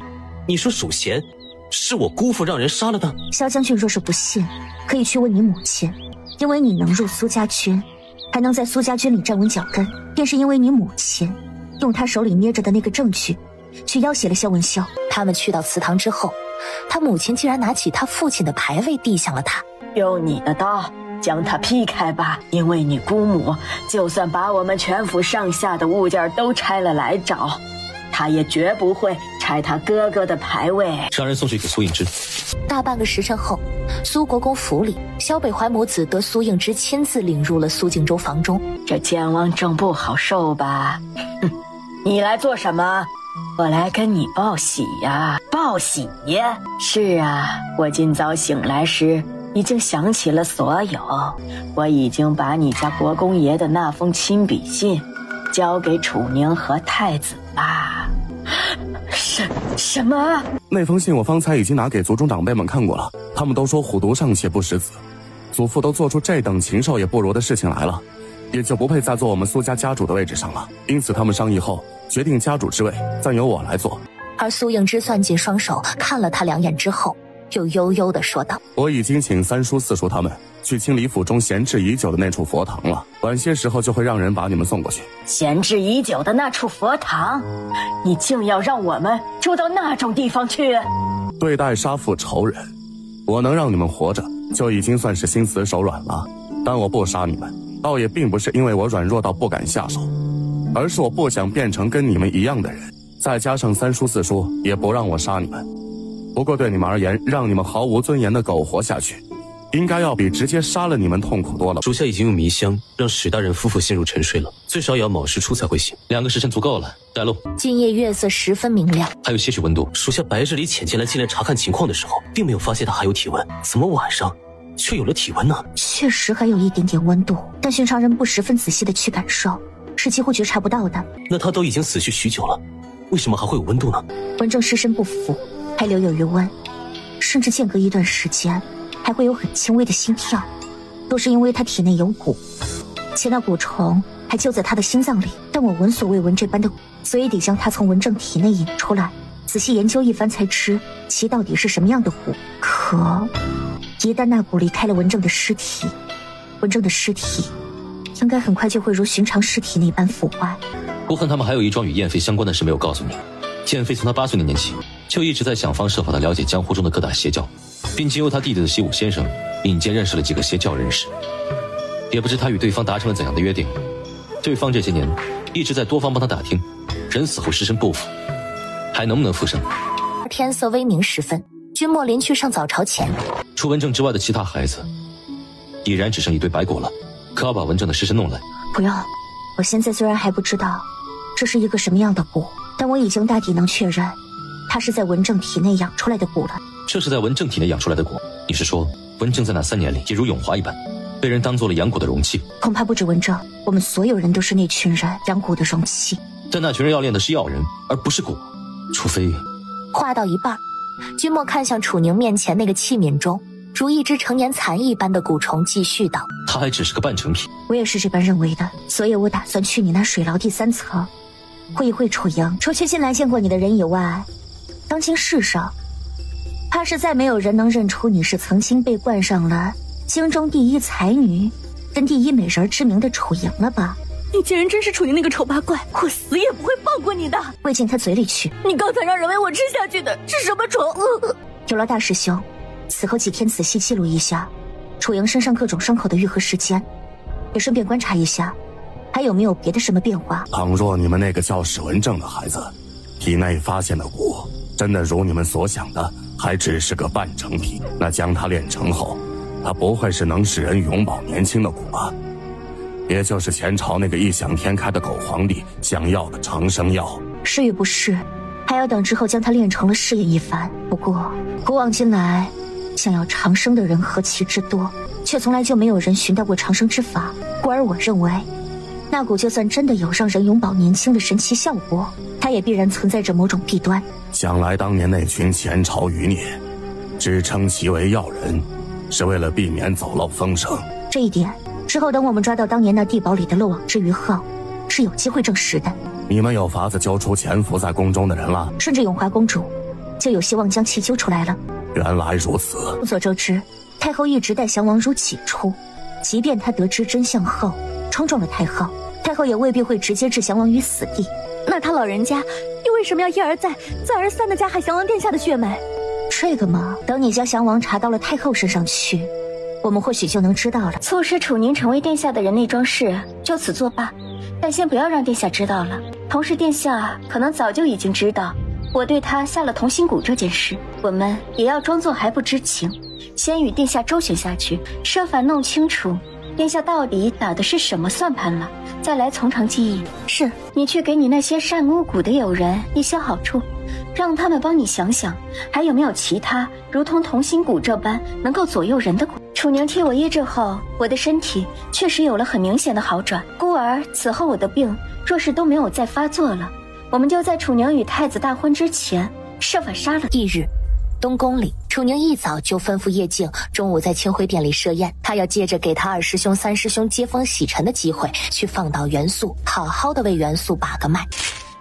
[SPEAKER 1] 你说守贤是我姑父让人杀了的？
[SPEAKER 4] 萧将军若是不信，可以去问你母亲，因为你能入苏家军，还能在苏家军里站稳脚跟，便是因为你母亲用他手里捏着的那个证据去要挟了萧文潇。
[SPEAKER 3] 他们去到祠堂之后，他母亲竟然拿起他父亲的牌位递向了他。
[SPEAKER 9] 用你的刀将他劈开吧，因为你姑母就算把我们全府上下的物件都拆了来找，他也绝不会拆他哥哥的牌位。
[SPEAKER 8] 让人送去给苏应之。
[SPEAKER 3] 大半个时辰后，苏国公府里，萧北怀母子得苏应之亲自领入了苏敬州房中。
[SPEAKER 9] 这健忘症不好受吧？你来做什么？我来跟你报喜呀！报喜呀！是啊，我今早醒来时已经想起了所有，我已经把你家国公爷的那封亲笔信交给楚宁和太子啦。什么？
[SPEAKER 7] 那封信我方才已经拿给族中长辈们看过了，他们都说虎毒尚且不食子，祖父都做出这等禽兽也不如的事情来了，也就不配再坐我们苏家家主的位置上了。因此他们商议后决定家主之位暂由我来做。
[SPEAKER 3] 而苏应之攥紧双手看了他2眼之后，又悠悠地说道：
[SPEAKER 7] 我已经请3叔4叔他们去清理府中闲置已久的那处佛堂了，晚些时候就会让人把你们送过去。
[SPEAKER 9] 闲置已久的那处佛堂，你竟要让我们住到那种地方去？
[SPEAKER 7] 对待杀父仇人，我能让你们活着就已经算是心慈手软了，但我不杀你们，倒也并不是因为我软弱到不敢下手，而是我不想变成跟你们一样的人，再加上3叔4叔也不让我杀你们。不过对你们而言，让你们毫无尊严的苟活下去，应该要比直接杀了你们痛苦多了。
[SPEAKER 1] 属下已经用迷香让史大人夫妇陷入沉睡了，最少也要卯时出才会醒。
[SPEAKER 8] 2个时辰足够了，带路。
[SPEAKER 3] 今夜月色十分明亮，
[SPEAKER 8] 还有些许温度。
[SPEAKER 1] 属下白日里潜进来查看情况的时候，并没有发现他还有体温，怎么晚上却有了体温呢？
[SPEAKER 4] 确实还有一点点温度，但寻常人不十分仔细的去感受，是几乎觉察不到的。
[SPEAKER 1] 那他都已经死去许久了，为什么还会有温度呢？
[SPEAKER 4] 文正尸身不腐，还留有余温，甚至间隔一段时间还会有很轻微的心跳，都是因为他体内有蛊，且那蛊虫还就在他的心脏里。但我闻所未闻这般的蛊，所以得将他从文正体内引出来，仔细研究一番才知其到底是什么样的蛊。可一旦那蛊离开了文正的尸体，文正的尸体应该很快就会如寻常尸体那般腐坏。
[SPEAKER 8] 顾恨他们还有一桩与燕飞相关的事没有告诉你。燕飞从他8岁那年起，就一直在想方设法的了解江湖中的各大邪教，并经由他弟弟的习武先生引荐认识了几个邪教人士。也不知他与对方达成了怎样的约定，对方这些年一直在多方帮他打听，人死后尸身不腐，还能不能复生。
[SPEAKER 3] 天色微明时分，君莫临去上早朝前，
[SPEAKER 8] 除文正之外的其他孩子已然只剩一堆白骨了，可要把文正的尸身弄来。
[SPEAKER 4] 不用，我现在虽然还不知道这是一个什么样的蛊，但我已经大体能确认它是在文正体内养出来的蛊了。
[SPEAKER 8] 这是在文正体内养出来的蛊？你是说文正在那3年里也如永华一般，被人当做了养蛊的容器？
[SPEAKER 4] 恐怕不止文正，我们所有人都是那群人养蛊的容器。
[SPEAKER 8] 但那群人要练的是药人，而不是蛊，除非……
[SPEAKER 3] 话到一半，君莫看向楚宁面前那个器皿中如一只成年蚕一般的蛊虫，继续道：
[SPEAKER 8] 他还只是个半成品。
[SPEAKER 4] 我也是这般认为的，所以我打算去你那水牢第3层会一会楚莹。除去近来见过你的人以外，当今世上怕是再没有人能认出你是曾经被冠上了京中第一才女跟第一美人之名的楚莹了吧？
[SPEAKER 2] 你竟然真是楚宁那个丑八怪，我死也不会放过你的！
[SPEAKER 4] 喂进他嘴里去！
[SPEAKER 2] 你刚才让人喂我吃下去的是什么虫？
[SPEAKER 4] 有了，大师兄，此后几天仔细记录一下楚莹身上各种伤口的愈合时间，也顺便观察一下还有没有别的什么变化。
[SPEAKER 7] 倘若你们那个叫史文正的孩子体内发现的蛊真的如你们所想的还只是个半成品，那将它炼成后，它不会是能使人永葆年轻的蛊吧？也就是前朝那个异想天开的狗皇帝想要的长生药。
[SPEAKER 4] 是与不是，还要等之后将它炼成了试验一番。不过古往今来，想要长生的人何其之多，却从来就没有人寻到过长生之法。故而我认为，那蛊就算真的有让人永葆年轻的神奇效果，它也必然存在着某种弊端。
[SPEAKER 7] 想来当年那群前朝余孽只称其为药人，是为了避免走漏风声。
[SPEAKER 4] 这一点之后等我们抓到当年那地堡里的漏网之鱼后，是有机会证实的。
[SPEAKER 7] 你们有法子揪出潜伏在宫中的人了？
[SPEAKER 4] 顺着永华公主，就有希望将其揪出来了。
[SPEAKER 7] 原来如此。
[SPEAKER 4] 众所周知，太后一直待降王如己出，即便她得知真相后冲撞了太后，太后也未必会直接置降王于死地。
[SPEAKER 2] 那他老人家又为什么要一而再再而三地加害降王殿下的血脉？
[SPEAKER 4] 这个嘛，等你将降王查到了太后身上去，我们或许就能知道了。
[SPEAKER 6] 促使楚宁成为殿下的人那桩事就此作罢，但先不要让殿下知道了。同时殿下可能早就已经知道我对他下了同心蛊这件事，我们也要装作还不知情，先与殿下周旋下去，设法弄清楚殿下到底打的是什么算盘了，再来从长计议。
[SPEAKER 4] 是，
[SPEAKER 6] 你去给你那些善巫蛊的友人一些好处，让他们帮你想想还有没有其他如同同心蛊这般能够左右人的蛊。楚宁替我医治后，我的身体确实有了很明显的好转，故而此后我的病若是都没有再发作了，我们就在楚宁与太子大婚之前设法杀了。
[SPEAKER 3] 翌日，东宫里，楚宁一早就吩咐叶静中午在清辉殿里设宴，他要借着给他二师兄三师兄接风洗尘的机会，去放倒元素，好好的为元素把个脉。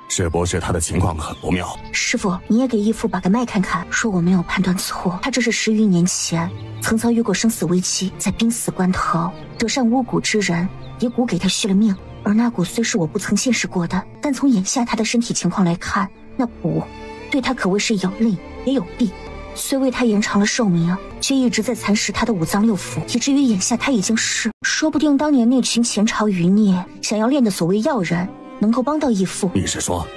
[SPEAKER 7] 是不是他的情况很不妙？
[SPEAKER 4] 师父，你也给义父把个脉看看。说我没有判断错，他这是10余年前曾遭遇过生死危机，在濒死关头，得善巫蛊之人以蛊给他续了命。而那蛊虽是我不曾见识过的，但从眼下他的身体情况来看，那蛊对他可谓是有利也有弊。虽为他延长了寿命，却一直在蚕食他的五脏六腑，以至于眼下他已经是，说不定当年那群前朝余孽想要练的所谓药人能够帮到义父。
[SPEAKER 7] 你是说，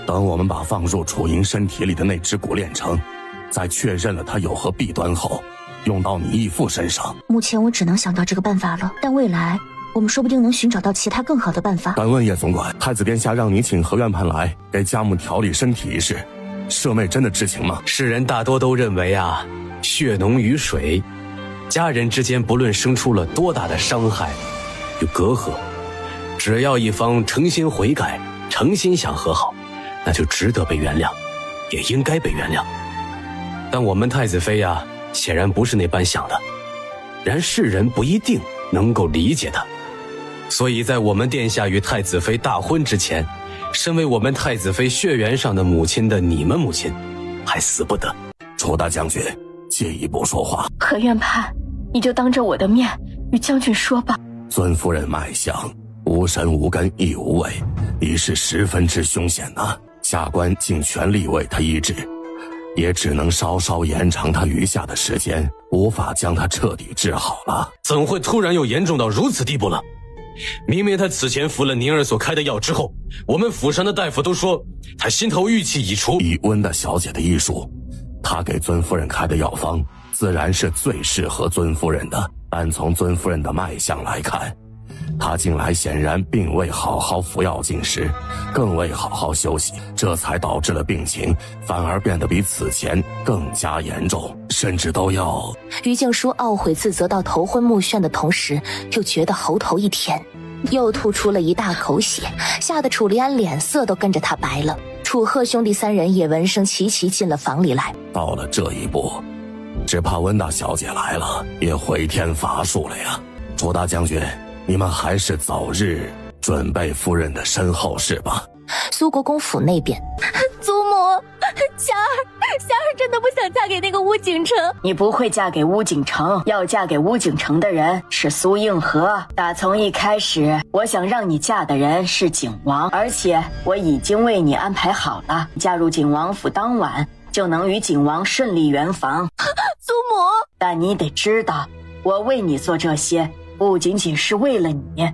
[SPEAKER 7] 等我们把放入楚莹身体里的那只蛊炼成，在确认了它有何弊端后，用到你义父身上？
[SPEAKER 4] 目前我只能想到这个办法了，但未来我们说不定能寻找到其他更好的办法。
[SPEAKER 7] 敢问叶总管，太子殿下让你请何院判来给家母调理身体一事，舍妹真的知情吗？
[SPEAKER 1] 世人大多都认为血浓于水，家人之间不论生出了多大的伤害与隔阂，只要一方诚心悔改，诚心想和好，那就值得被原谅，也应该被原谅。但我们太子妃显然不是那般想的，然世人不一定能够理解她。所以在我们殿下与太子妃大婚之前，身为我们太子妃血缘上的母亲的你们母亲还死不得。
[SPEAKER 7] 楚大将军借一步说话。
[SPEAKER 6] 何院判，你就当着我的面与将军说吧。
[SPEAKER 7] 尊夫人脉象无神无根亦无畏，已是十分之凶险呐。下官尽全力为他医治，也只能稍稍延长他余下的时间，无法将他彻底治好了。
[SPEAKER 1] 怎会突然又严重到如此地步了？明明他此前服了宁儿所开的药之后，我们府上的大夫都说他心头郁气已除。
[SPEAKER 7] 以温大小姐的医术，他给尊夫人开的药方自然是最适合尊夫人的，但从尊夫人的脉象来看，他近来显然并未好好服药进食，更未好好休息，这才导致了病情反而变得比此前更加严重，甚至都要……
[SPEAKER 3] 于静书懊悔自责到头昏目眩的同时，又觉得喉头一甜，又吐出了一大口血，吓得楚离安脸色都跟着他白了。楚贺兄弟三人也闻声齐齐进了房里来。
[SPEAKER 7] 到了这一步，只怕温大小姐来了也回天乏术了呀。楚大将军，你们还是早日准备夫人的身后事吧。
[SPEAKER 3] 苏国公府那边，
[SPEAKER 2] 祖母，霞儿真的不想嫁给那个乌景城。
[SPEAKER 6] 你不会嫁给乌景城，要嫁给乌景城的人是苏应河。打从一开始，我想让你嫁的人是景王，而且我已经为你安排好了，嫁入景王府当晚就能与景王顺利圆房。
[SPEAKER 2] 祖母，
[SPEAKER 6] 但你得知道，我为你做这些，不仅仅是为了你，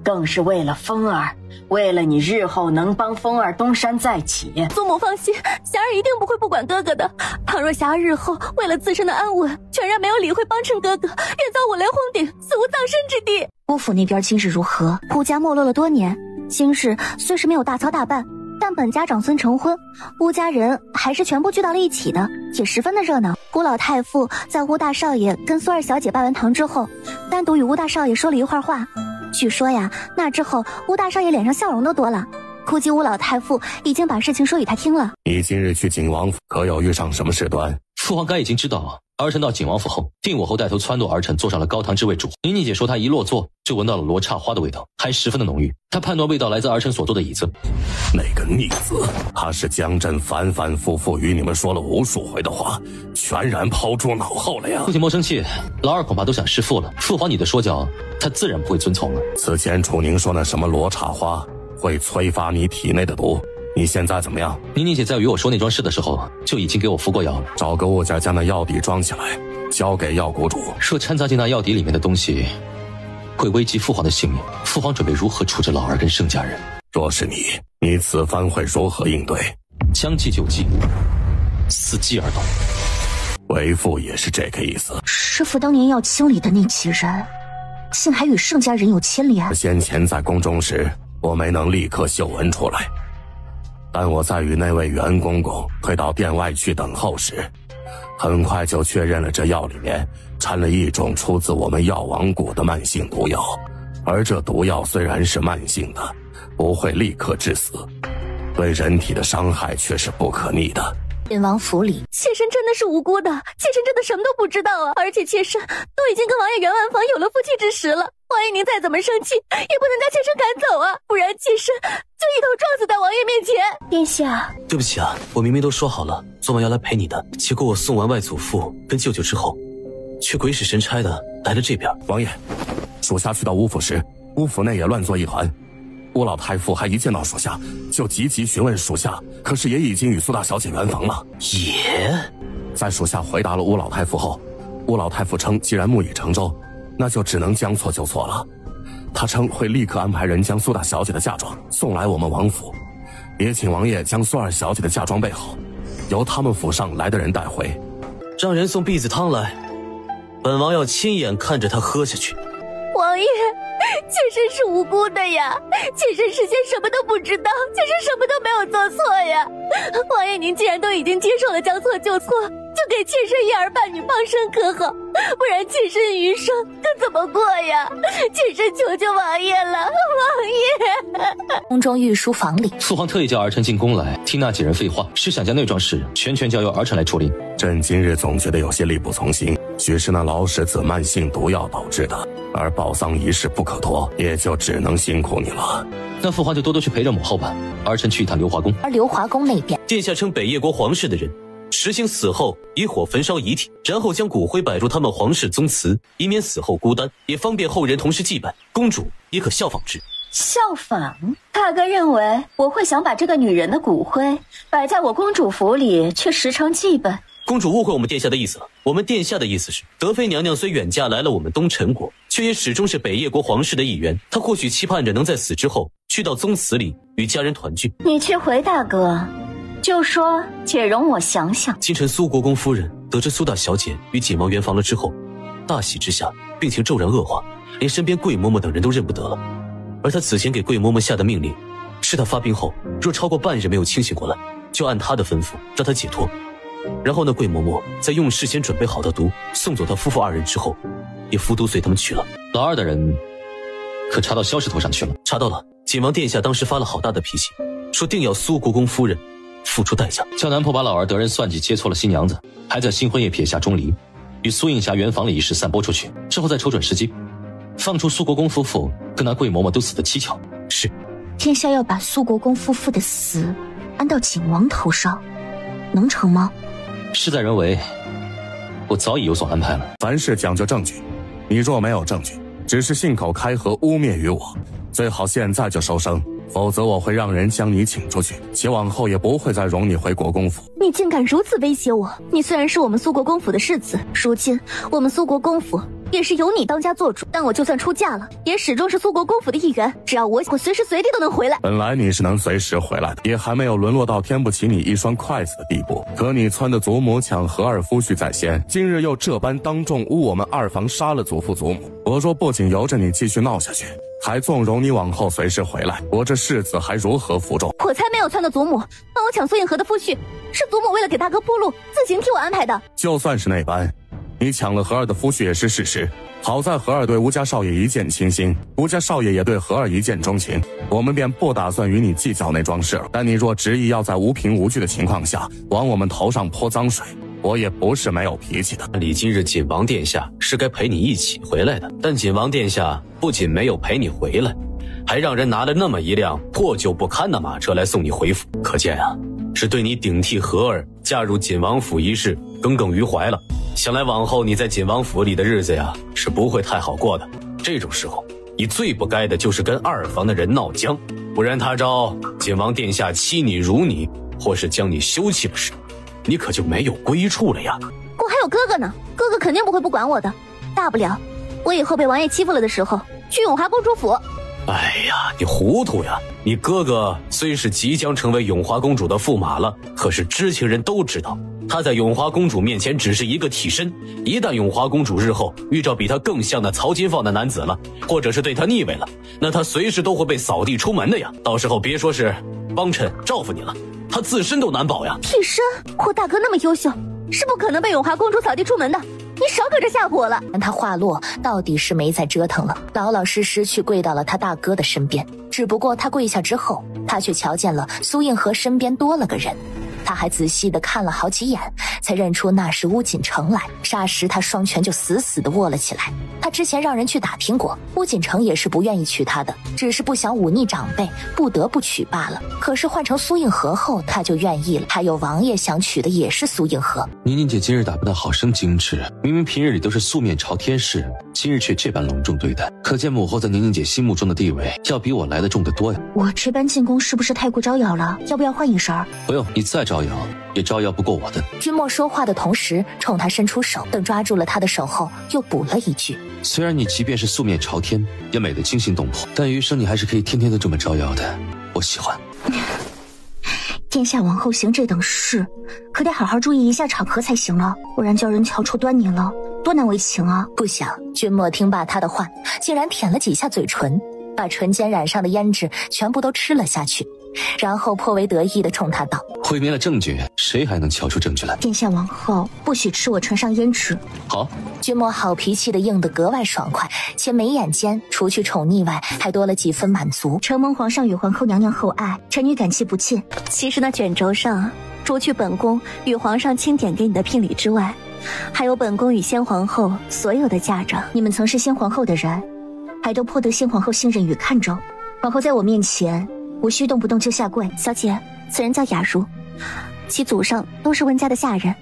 [SPEAKER 6] 更是为了风儿，为了你日后能帮风儿东山再起。
[SPEAKER 2] 祖母放心，霞儿一定不会不管哥哥的。倘若霞儿日后为了自身的安稳，全然没有理会帮衬哥哥，愿遭我雷轰顶，死无葬身之地。
[SPEAKER 4] 乌府那边今日如何？
[SPEAKER 5] 乌家没落了多年，今日虽是没有大操大办，但本家长孙成婚，乌家人还是全部聚到了一起的，也十分的热闹。乌老太傅在乌大少爷跟苏二小姐拜完堂之后，单独与乌大少爷说了一会儿话。据说呀，那之后乌大少爷脸上笑容都多了，估计乌老太傅已经把事情说与他听了。
[SPEAKER 7] 你今日去景王府，可有遇上什么事端？
[SPEAKER 8] 父皇该已经知道，儿臣到景王府后，定我后带头撺掇儿臣坐上了高堂之位主。妮妮姐说她一落座就闻到了罗刹花的味道，还十分的浓郁。她判断味道来自儿臣所坐的椅子。
[SPEAKER 7] 那个逆子，他是将朕反反复复与你们说了无数回的话，全然抛诸脑后了呀！
[SPEAKER 8] 父亲莫生气，老二恐怕都想弑父了。父皇你的说教，他自然不会遵从了。
[SPEAKER 7] 此前楚宁说那什么罗刹花会催发你体内的毒，你现在怎么样？
[SPEAKER 8] 妮妮姐在与我说那桩事的时候，就已经给我服过药了。
[SPEAKER 7] 找个物件将那药底装起来，交给药谷主。
[SPEAKER 8] 若掺杂进那药底里面的东西，会危及父皇的性命。父皇准备如何处置老二跟盛家人？
[SPEAKER 7] 若是你此番会如何应对？
[SPEAKER 8] 将计就计，伺机而动。
[SPEAKER 7] 为父也是这个意思。
[SPEAKER 4] 师父当年要清理的那几人，竟还与盛家人有牵连。
[SPEAKER 7] 先前在宫中时，我没能立刻嗅闻出来，但我在与那位袁公公退到殿外去等候时，很快就确认了这药里面掺了一种出自我们药王谷的慢性毒药，而这毒药虽然是慢性的，不会立刻致死，对人体的伤害却是不可逆的。
[SPEAKER 3] 景王府里，
[SPEAKER 2] 妾身真的是无辜的，妾身真的什么都不知道啊！而且妾身都已经跟王爷圆完房，有了夫妻之实了。王爷您再怎么生气，也不能将妾身赶走啊，不然妾身就一头撞死在王爷面前。
[SPEAKER 5] 殿下，
[SPEAKER 1] 对不起啊，我明明都说好了，昨晚要来陪你的，结果我送完外祖父跟舅舅之后，却鬼使神差的来了这边。
[SPEAKER 7] 王爷，属下去到乌府时，乌府内也乱作一团。乌老太傅还一见到属下就急急询问属下，可是也已经与苏大小姐圆房了。在属下回答了乌老太傅后，乌老太傅称既然木已成舟，那就只能将错就错了。他称会立刻安排人将苏大小姐的嫁妆送来我们王府，也请王爷将苏二小姐的嫁妆备好，由他们府上来的人带回。
[SPEAKER 1] 让人送篦子汤来，本王要亲眼看着他喝下去。
[SPEAKER 2] 王爷，妾身是无辜的呀，妾身事先什么都不知道，妾身什么都没有做错呀。王爷您既然都已经接受了将错就错，就给妾身一儿半女傍身可好，不然妾身余生可怎么过呀？妾身求求王爷了，王爷。
[SPEAKER 3] 宫中御书房里，
[SPEAKER 8] 父皇特意叫儿臣进宫来听那几人废话，是想将那桩事全交由儿臣来处理。
[SPEAKER 7] 朕今日总觉得有些力不从心，许是那老使子慢性毒药导致的，而宝丧一事不可拖，也就只能辛苦你了。
[SPEAKER 8] 那父皇就多多去陪着母后吧，儿臣去一趟流华宫。
[SPEAKER 3] 而流华宫那边，
[SPEAKER 1] 殿下称北叶国皇室的人实行死后以火焚烧遗体，然后将骨灰摆入他们皇室宗祠，以免死后孤单，也方便后人同时祭拜。公主也可效仿之。
[SPEAKER 6] 效仿？大哥认为我会想把这个女人的骨灰摆在我公主府里，却时常祭拜？
[SPEAKER 1] 公主误会我们殿下的意思了。我们殿下的意思是，德妃娘娘虽远嫁来了我们东陈国，却也始终是北叶国皇室的一员。她或许期盼着能在死之后去到宗祠里与家人团聚。
[SPEAKER 6] 你去回大哥，就说且容我想想。
[SPEAKER 1] 今晨苏国公夫人得知苏大小姐与景王圆房了之后，大喜之下病情骤然恶化，连身边桂嬷嬷等人都认不得了。而她此前给桂嬷嬷下的命令是，她发病后若超过半日没有清醒过来，就按她的吩咐让她解脱。然后那桂嬷嬷在用事先准备好的毒送走她夫妇二人之后，也服毒随他们去了。
[SPEAKER 8] 老二的人可查到萧氏头上去了？
[SPEAKER 1] 查到了，景王殿下当时发了好大的脾气，说定要苏国公夫人付出代价，
[SPEAKER 8] 叫南婆把老二得人算计接错了新娘子，还在新婚夜撇下钟离，与苏应霞圆房的一事散播出去，之后再瞅准时机放出苏国公夫妇跟那桂嬷嬷都死的蹊跷。
[SPEAKER 1] 是，
[SPEAKER 4] 殿下要把苏国公夫妇的死安到景王头上，能成吗？
[SPEAKER 8] 事在人为，我早已有所安排了。
[SPEAKER 7] 凡事讲究证据，你若没有证据，只是信口开河污蔑于我，最好现在就收声，否则我会让人将你请出去，且往后也不会再容你回国公府。
[SPEAKER 2] 你竟敢如此威胁我！你虽然是我们苏国公府的世子，如今我们苏国公府也是由你当家做主，但我就算出嫁了，也始终是苏国公府的一员。只要我随时随地都能回来。
[SPEAKER 7] 本来你是能随时回来的，也还没有沦落到添不起你一双筷子的地步。可你撺的祖母抢和二夫婿在先，今日又这般当众诬我们二房杀了祖父祖母。我若不仅由着你继续闹下去，还纵容你往后随时回来，我这世子还如何服众？
[SPEAKER 2] 我才没有撺掇祖母帮我抢苏印河的夫婿，是祖母为了给大哥铺路，自行替我安排的。
[SPEAKER 7] 就算是那般，你抢了和二的夫婿也是事实。好在和二对吴家少爷一见倾心，吴家少爷也对和二一见钟情，我们便不打算与你计较那桩事了。但你若执意要在无凭无据的情况下往我们头上泼脏水，我也不是没有脾气的。
[SPEAKER 1] 按理今日锦王殿下是该陪你一起回来的，但锦王殿下不仅没有陪你回来，还让人拿了那么一辆破旧不堪的马车来送你回府，可见啊，是对你顶替和儿嫁入锦王府一事耿耿于怀了。想来往后你在锦王府里的日子呀，是不会太好过的。这种时候，你最不该的就是跟二房的人闹僵，不然他朝锦王殿下欺你辱你，或是将你休弃了时，你可就没有归处了呀。
[SPEAKER 2] 我还有哥哥呢，哥哥肯定不会不管我的，大不了我以后被王爷欺负了的时候去永华公主府。
[SPEAKER 1] 哎呀，你糊涂呀！你哥哥虽是即将成为永华公主的驸马了，可是知情人都知道，他在永华公主面前只是一个替身。一旦永华公主日后遇到比他更像那曹金放的男子了，或者是对他腻味了，那他随时都会被扫地出门的呀。到时候别说是帮衬照拂你了，他自身都难保呀。
[SPEAKER 2] 替身？我大哥那么优秀，是不可能被永华公主扫地出门的。你少搁这吓唬我了！
[SPEAKER 3] 但他话落，到底是没再折腾了，老老实实去跪到了他大哥的身边。只不过他跪下之后，他却瞧见了苏印河身边多了个人。他还仔细地看了好几眼，才认出那是乌锦城来。霎时他双拳就死死地握了起来。他之前让人去打听过，乌锦城也是不愿意娶她的，只是不想忤逆长辈，不得不娶罢了。可是换成苏印河后，他就愿意了。还有王爷想娶的也是苏印河。
[SPEAKER 8] 宁宁姐今日打扮得好生精致，明明平日里都是素面朝天式，今日却这般隆重对待，可见母后在宁宁姐心目中的地位要比我来得重得多呀。
[SPEAKER 4] 我这般进宫是不是太过招摇了？要不要换一身儿？
[SPEAKER 8] 不用，你再招摇也招摇不过我的。
[SPEAKER 3] 君莫说话的同时冲他伸出手，等抓住了他的手后又补了一句，
[SPEAKER 8] 虽然你即便是素面朝天也美得惊心动魄，但余生你还是可以天天都这么招摇的，我喜欢。
[SPEAKER 4] 殿下往后行这等事，可得好好注意一下场合才行了，不然叫人瞧出端倪了，多难为情啊！
[SPEAKER 3] 不想君莫听罢他的话，竟然舔了几下嘴唇，把唇间染上的胭脂全部都吃了下去，然后颇为得意地冲他道：
[SPEAKER 8] 毁灭了证据，谁还能瞧出证据来？
[SPEAKER 4] 殿下往后不许吃我唇上胭脂。
[SPEAKER 8] 好。
[SPEAKER 3] 君莫好脾气的应得格外爽快，且眉眼间除去宠溺外，还多了几分满足。
[SPEAKER 4] 承蒙皇上与皇后娘娘厚爱，臣女感激不尽。
[SPEAKER 2] 其实那卷轴上，除去本宫与皇上钦点给你的聘礼之外，还有本宫与先皇后所有的嫁妆。
[SPEAKER 4] 你们曾是先皇后的人，还都颇得先皇后信任与看重。皇后在我面前无需动不动就下跪。
[SPEAKER 2] 小姐，此人叫雅茹，其祖上都是温家的下人，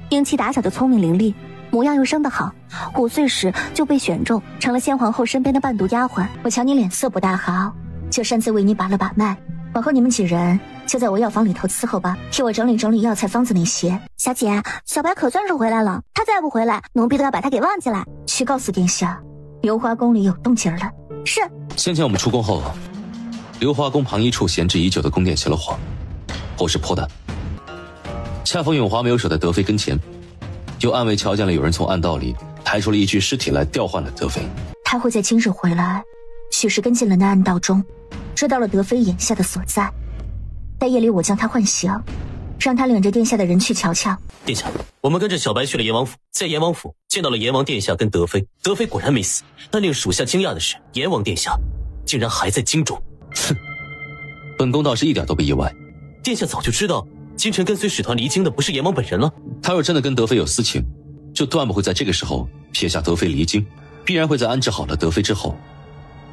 [SPEAKER 2] 因其打小就聪明伶俐，模样又生得好，5岁时就被选中成了先皇后身边的伴读丫鬟。
[SPEAKER 4] 我瞧你脸色不大好，就擅自为你把了把脉。往后你们几人就在我药房里头伺候吧，替我整理整理药材方子那些。
[SPEAKER 2] 小姐，小白可算是回来了，他再不回来，奴婢都要把他给忘记了。
[SPEAKER 4] 去告诉殿下，流花宫里有动静了。
[SPEAKER 2] 是。
[SPEAKER 8] 先前我们出宫后，流花宫旁一处闲置已久的宫殿起了火，火势颇大。恰逢永华没有守在德妃跟前，又暗卫瞧见了有人从暗道里抬出了一具尸体来调换了德妃。
[SPEAKER 4] 他会在今日回来，许是跟进了那暗道中，知道了德妃眼下的所在。待夜里我将他唤醒，让他领着殿下的人去瞧瞧。
[SPEAKER 11] 殿下，我们跟着小白去了阎王府，在阎王府见到了阎王殿下跟德妃，德妃果然没死。但令属下惊讶的是，阎王殿下竟然还在京中。
[SPEAKER 8] 哼，本宫倒是一点都不意外。
[SPEAKER 11] 殿下早就知道京城跟随使团离京的不是阎王本人了。
[SPEAKER 8] 他若真的跟德妃有私情，就断不会在这个时候撇下德妃离京，必然会在安置好了德妃之后，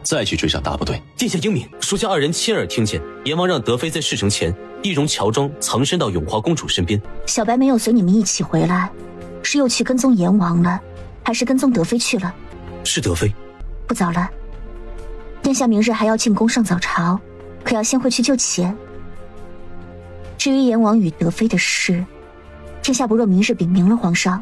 [SPEAKER 8] 再去追上大部队。
[SPEAKER 11] 殿下英明，属下二人亲耳听见阎王让德妃在事成前易容乔装，藏身到永华公主身边。
[SPEAKER 4] 小白没有随你们一起回来，是又去跟踪阎王了，还是跟踪德妃去了？
[SPEAKER 11] 是德妃。
[SPEAKER 4] 不早了，殿下明日还要进宫上早朝，可要先回去就寝。至于阎王与德妃的事，殿下不若明日禀明了皇上，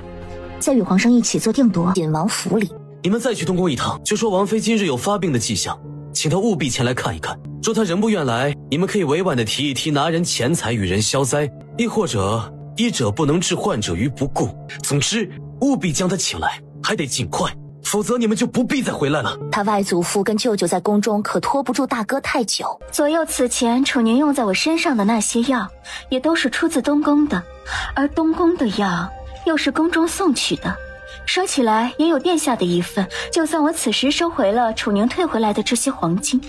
[SPEAKER 4] 再与皇上一起做定夺。
[SPEAKER 3] 锦王府里，
[SPEAKER 11] 你们再去东宫一趟，就说王妃今日有发病的迹象，请她务必前来看一看。若她仍不愿来，你们可以委婉地提一提拿人钱财与人消灾，亦或者医者不能治患者于不顾。总之，务必将她请来，还得尽快，否则你们就不必再回来了。
[SPEAKER 3] 他外祖父跟舅舅在宫中可拖不住大哥太久。
[SPEAKER 5] 左右此前楚宁用在我身上的那些药，也都是出自东宫的，而东宫的药又是宫中送去的，说起来也有殿下的一份。就算我此时收回了楚宁退回来的这些黄金，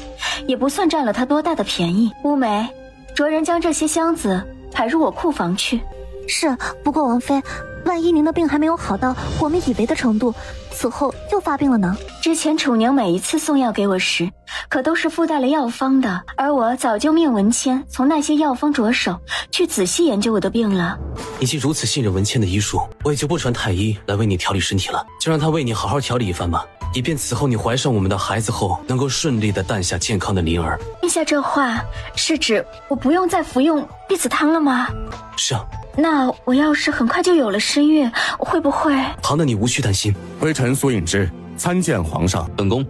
[SPEAKER 5] 也不算占了他多大的便宜。乌梅，着人将这些箱子排入我库房去。
[SPEAKER 4] 是，不过王妃，万一您的病还没有好到我们以为的程度，此后又发病了呢？
[SPEAKER 5] 之前楚宁每一次送药给我时，可都是附带了药方的，而我早就命文谦从那些药方着手，去仔细研究我的病了。
[SPEAKER 11] 你既如此信任文谦的医术，我也就不传太医来为你调理身体了，就让他为你好好调理一番吧，以便此后你怀上我们的孩子后，能够顺利的诞下健康的麟儿。
[SPEAKER 5] 殿下这话是指我不用再服用避子汤了吗？
[SPEAKER 11] 是啊。
[SPEAKER 5] 那我要是很快就有了身孕，会不会？
[SPEAKER 11] 好，那你无需担心。
[SPEAKER 7] 微臣苏颖之参见皇上。
[SPEAKER 8] 本宫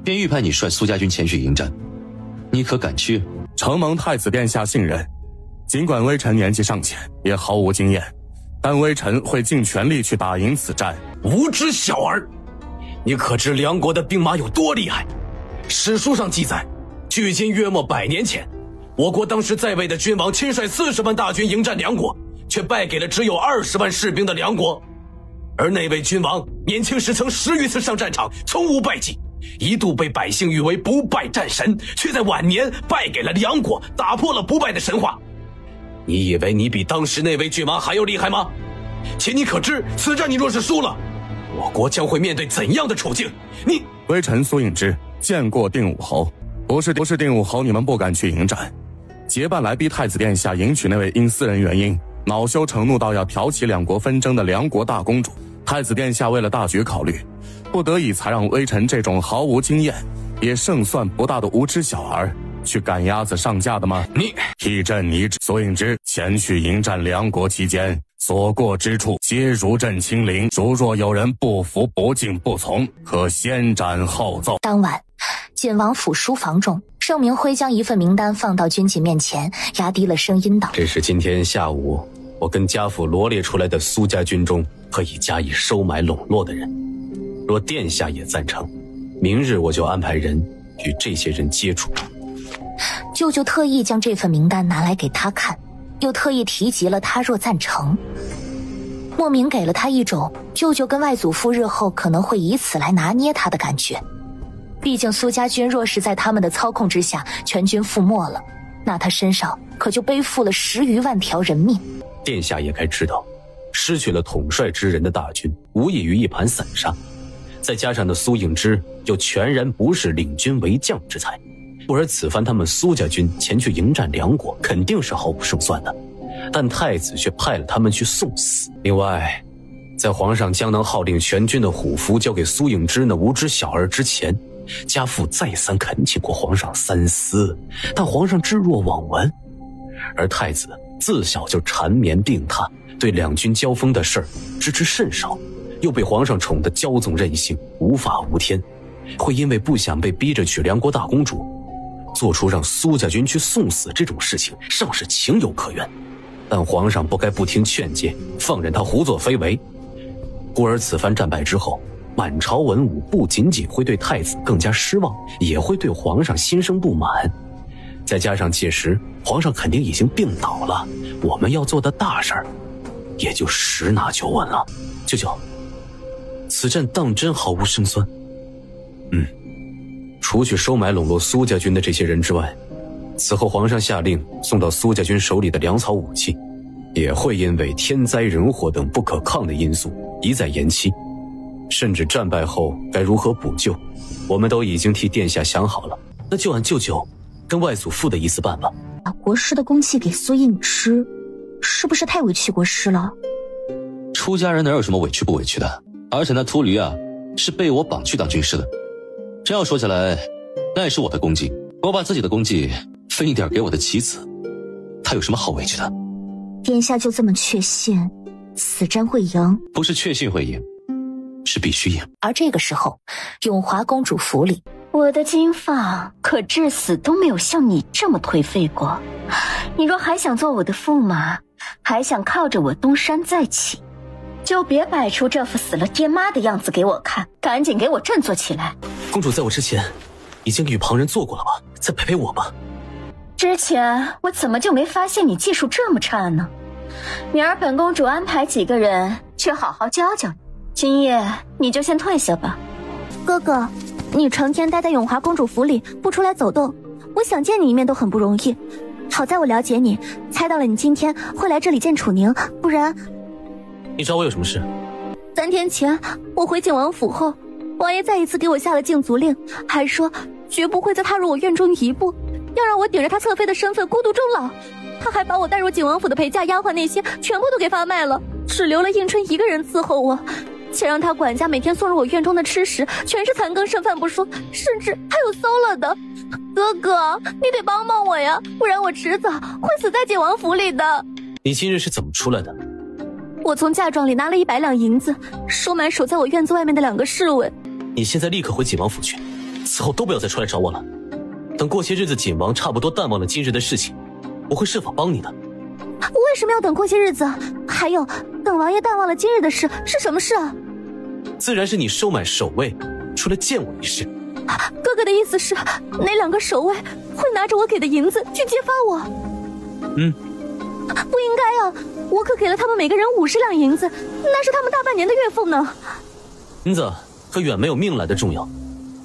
[SPEAKER 8] 便预派你率苏家军前去迎战，你可敢去？
[SPEAKER 7] 承蒙太子殿下信任，尽管微臣年纪尚浅，也毫无经验，但微臣会尽全力去打赢此战。
[SPEAKER 10] 无知小儿，你可知梁国的兵马有多厉害？史书上记载，距今约莫100年前，我国当时在位的君王亲率40万大军迎战梁国，却败给了只有20万士兵的梁国。而那位君王年轻时曾10余次上战场，从无败绩，一度被百姓誉为不败战神，却在晚年败给了梁国，打破了不败的神话。你以为你比当时那位君王还要厉害吗？且你可知，此战你若是输了，我国将会面对怎样的处境？你
[SPEAKER 7] 微臣苏颖之见过定武侯，不是定武侯，你们不敢去迎战。结伴来逼太子殿下迎娶那位因私人原因恼羞成怒到要挑起两国纷争的梁国大公主，太子殿下为了大局考虑，不得已才让微臣这种毫无经验也胜算不大的无知小儿去赶鸭子上架的吗？
[SPEAKER 10] 你
[SPEAKER 7] 一朕拟旨，苏颖之前去迎战梁国期间，所过之处皆如朕亲临，如若有人不服不敬不从，可先斩后奏。
[SPEAKER 3] 当晚，锦王府书房中，盛明辉将一份名单放到军警面前，压低了声音道：“
[SPEAKER 1] 这是今天下午我跟家父罗列出来的苏家军中可以加以收买笼络的人。若殿下也赞成，明日我就安排人与这些人接触。”
[SPEAKER 3] 舅舅特意将这份名单拿来给他看，又特意提及了他若赞成，莫名给了他一种舅舅跟外祖父日后可能会以此来拿捏他的感觉。毕竟苏家军若是在他们的操控之下全军覆没了，那他身上可就背负了10余万条人命。
[SPEAKER 1] 殿下也该知道，失去了统帅之人的大军无异于一盘散沙，再加上那苏颖之又全然不是领军为将之才，故而此番他们苏家军前去迎战梁国肯定是毫无胜算的，但太子却派了他们去送死。另外，在皇上将能号令全军的虎符交给苏颖之那无知小儿之前，家父再三恳请过皇上三思，但皇上置若罔闻。而太子自小就缠绵病榻，对两军交锋的事儿知之甚少，又被皇上宠得骄纵任性，无法无天，会因为不想被逼着娶梁国大公主，做出让苏家军去送死这种事情，尚是情有可原。但皇上不该不听劝诫，放任他胡作非为，故而此番战败之后，满朝文武不仅仅会对太子更加失望，也会对皇上心生不满。再加上届时皇上肯定已经病倒了，我们要做的大事儿也就十拿九稳了。舅舅，此战当真毫无胜算？除去收买笼络苏家军的这些人之外，此后皇上下令送到苏家军手里的粮草武器，也会因为天灾人祸等不可抗的因素一再延期，甚至战败后该如何补救，
[SPEAKER 11] 我们都已经替殿下想好了，那就按舅舅跟外祖父的意思办吧。
[SPEAKER 4] 把国师的功绩给苏印之，是不是太委屈国师了？
[SPEAKER 8] 出家人哪有什么委屈不委屈的？而且那秃驴啊，是被我绑去当军师的。这样说起来，那也是我的功绩。我把自己的功绩分一点给我的妻子，他有什么好委屈的？
[SPEAKER 4] 殿下就这么确信此战会赢？
[SPEAKER 8] 不是确信会赢，是必须赢。
[SPEAKER 3] 而这个时候，永华公主府里，
[SPEAKER 6] 我的金放可至死都没有像你这么颓废过。你若还想做我的驸马，还想靠着我东山再起，就别摆出这副死了爹妈的样子给我看，赶紧给我振作起来。
[SPEAKER 11] 公主在我之前已经与旁人做过了吧？再陪陪我吧。
[SPEAKER 6] 之前我怎么就没发现你技术这么差呢？明儿本公主安排几个人去好好教教你。今夜你就先退下吧。
[SPEAKER 2] 哥哥，你成天待在永华公主府里不出来走动，我想见你一面都很不容易。好在我了解你，猜到了你今天会来这里见楚宁，不然……
[SPEAKER 11] 你找我有什么事
[SPEAKER 2] ？3天前我回景王府后，王爷再一次给我下了禁足令，还说绝不会再踏入我院中一步，要让我顶着他侧妃的身份孤独终老。他还把我带入景王府的陪嫁丫鬟那些全部都给发卖了，只留了应春一个人伺候我，且让他管家每天送入我院中的吃食全是残羹剩饭不说，甚至还有馊了的。哥哥，你得帮帮我呀，不然我迟早会死在景王府里的。
[SPEAKER 11] 你今日是怎么出来的？
[SPEAKER 2] 我从嫁妆里拿了100两银子，收买守在我院子外面的2个侍卫。
[SPEAKER 11] 你现在立刻回景王府去，此后都不要再出来找我了。等过些日子景王差不多淡忘了今日的事情，我会设法帮你的。
[SPEAKER 2] 为什么要等过些日子？还有，等王爷淡忘了今日的事是什么事啊？
[SPEAKER 11] 自然是你收买守卫出来见我一事。
[SPEAKER 2] 哥哥的意思是，那2个守卫会拿着我给的银子去揭发我？不应该啊，我可给了他们每个人50两银子，那是他们大半年的月俸呢。
[SPEAKER 11] 银子可远没有命来的重要。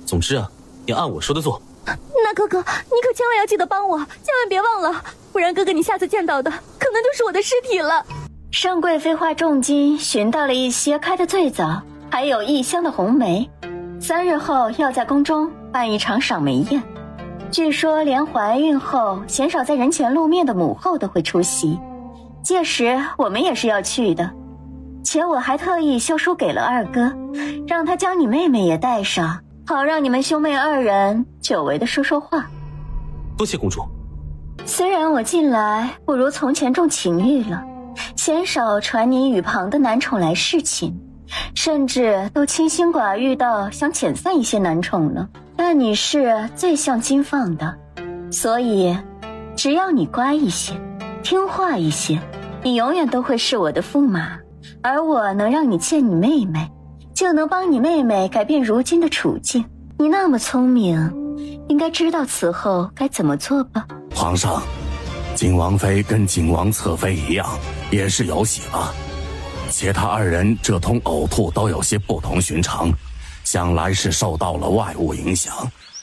[SPEAKER 11] 总之啊，你按我说的做。
[SPEAKER 2] 那哥哥，你可千万要记得帮我，千万别忘了，不然哥哥你下次见到的可能就是我的尸体了。
[SPEAKER 6] 盛贵妃花重金寻到了一些开得最早还有异香的红梅，3日后要在宫中办一场赏梅宴。据说连怀孕后鲜少在人前露面的母后都会出席，届时我们也是要去的。且我还特意修书给了二哥，让他将你妹妹也带上，好让你们兄妹2人久违的说说话。
[SPEAKER 11] 多谢公主。
[SPEAKER 6] 虽然我近来不如从前重情欲了，鲜少传你与旁的男宠来侍寝，甚至都清心寡欲到想遣散一些男宠了，但你是最像金放的，所以只要你乖一些，听话一些，你永远都会是我的驸马。而我能让你见你妹妹，就能帮你妹妹改变如今的处境。你那么聪明，应该知道此后该怎么做吧？
[SPEAKER 7] 皇上，景王妃跟景王侧妃一样，也是有喜吧？且他2人这通呕吐都有些不同寻常，想来是受到了外物影响。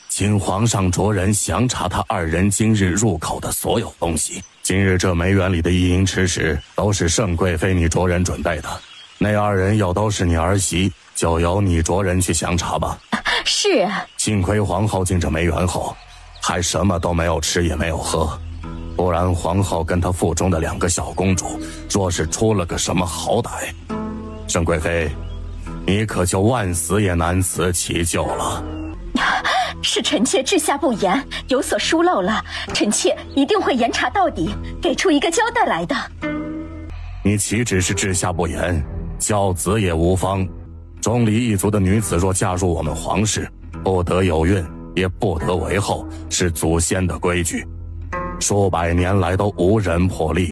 [SPEAKER 7] 请皇上着人详查他2人今日入口的所有东西。今日这梅园里的一应吃食，都是盛贵妃你着人准备的。那2人又都是你儿媳，就由你着人去详查吧。
[SPEAKER 6] 是。
[SPEAKER 7] 幸亏皇后进这梅园后，还什么都没有吃也没有喝，不然皇后跟她腹中的2个小公主，若是出了个什么好歹，盛贵妃，你可就万死也难辞其咎了。
[SPEAKER 6] 是臣妾治下不严，有所疏漏了，臣妾一定会严查到底，给出一个交代来的。
[SPEAKER 7] 你岂止是治下不严，教子也无方。钟离一族的女子若嫁入我们皇室，不得有孕，也不得为后，是祖先的规矩，数百年来都无人破例。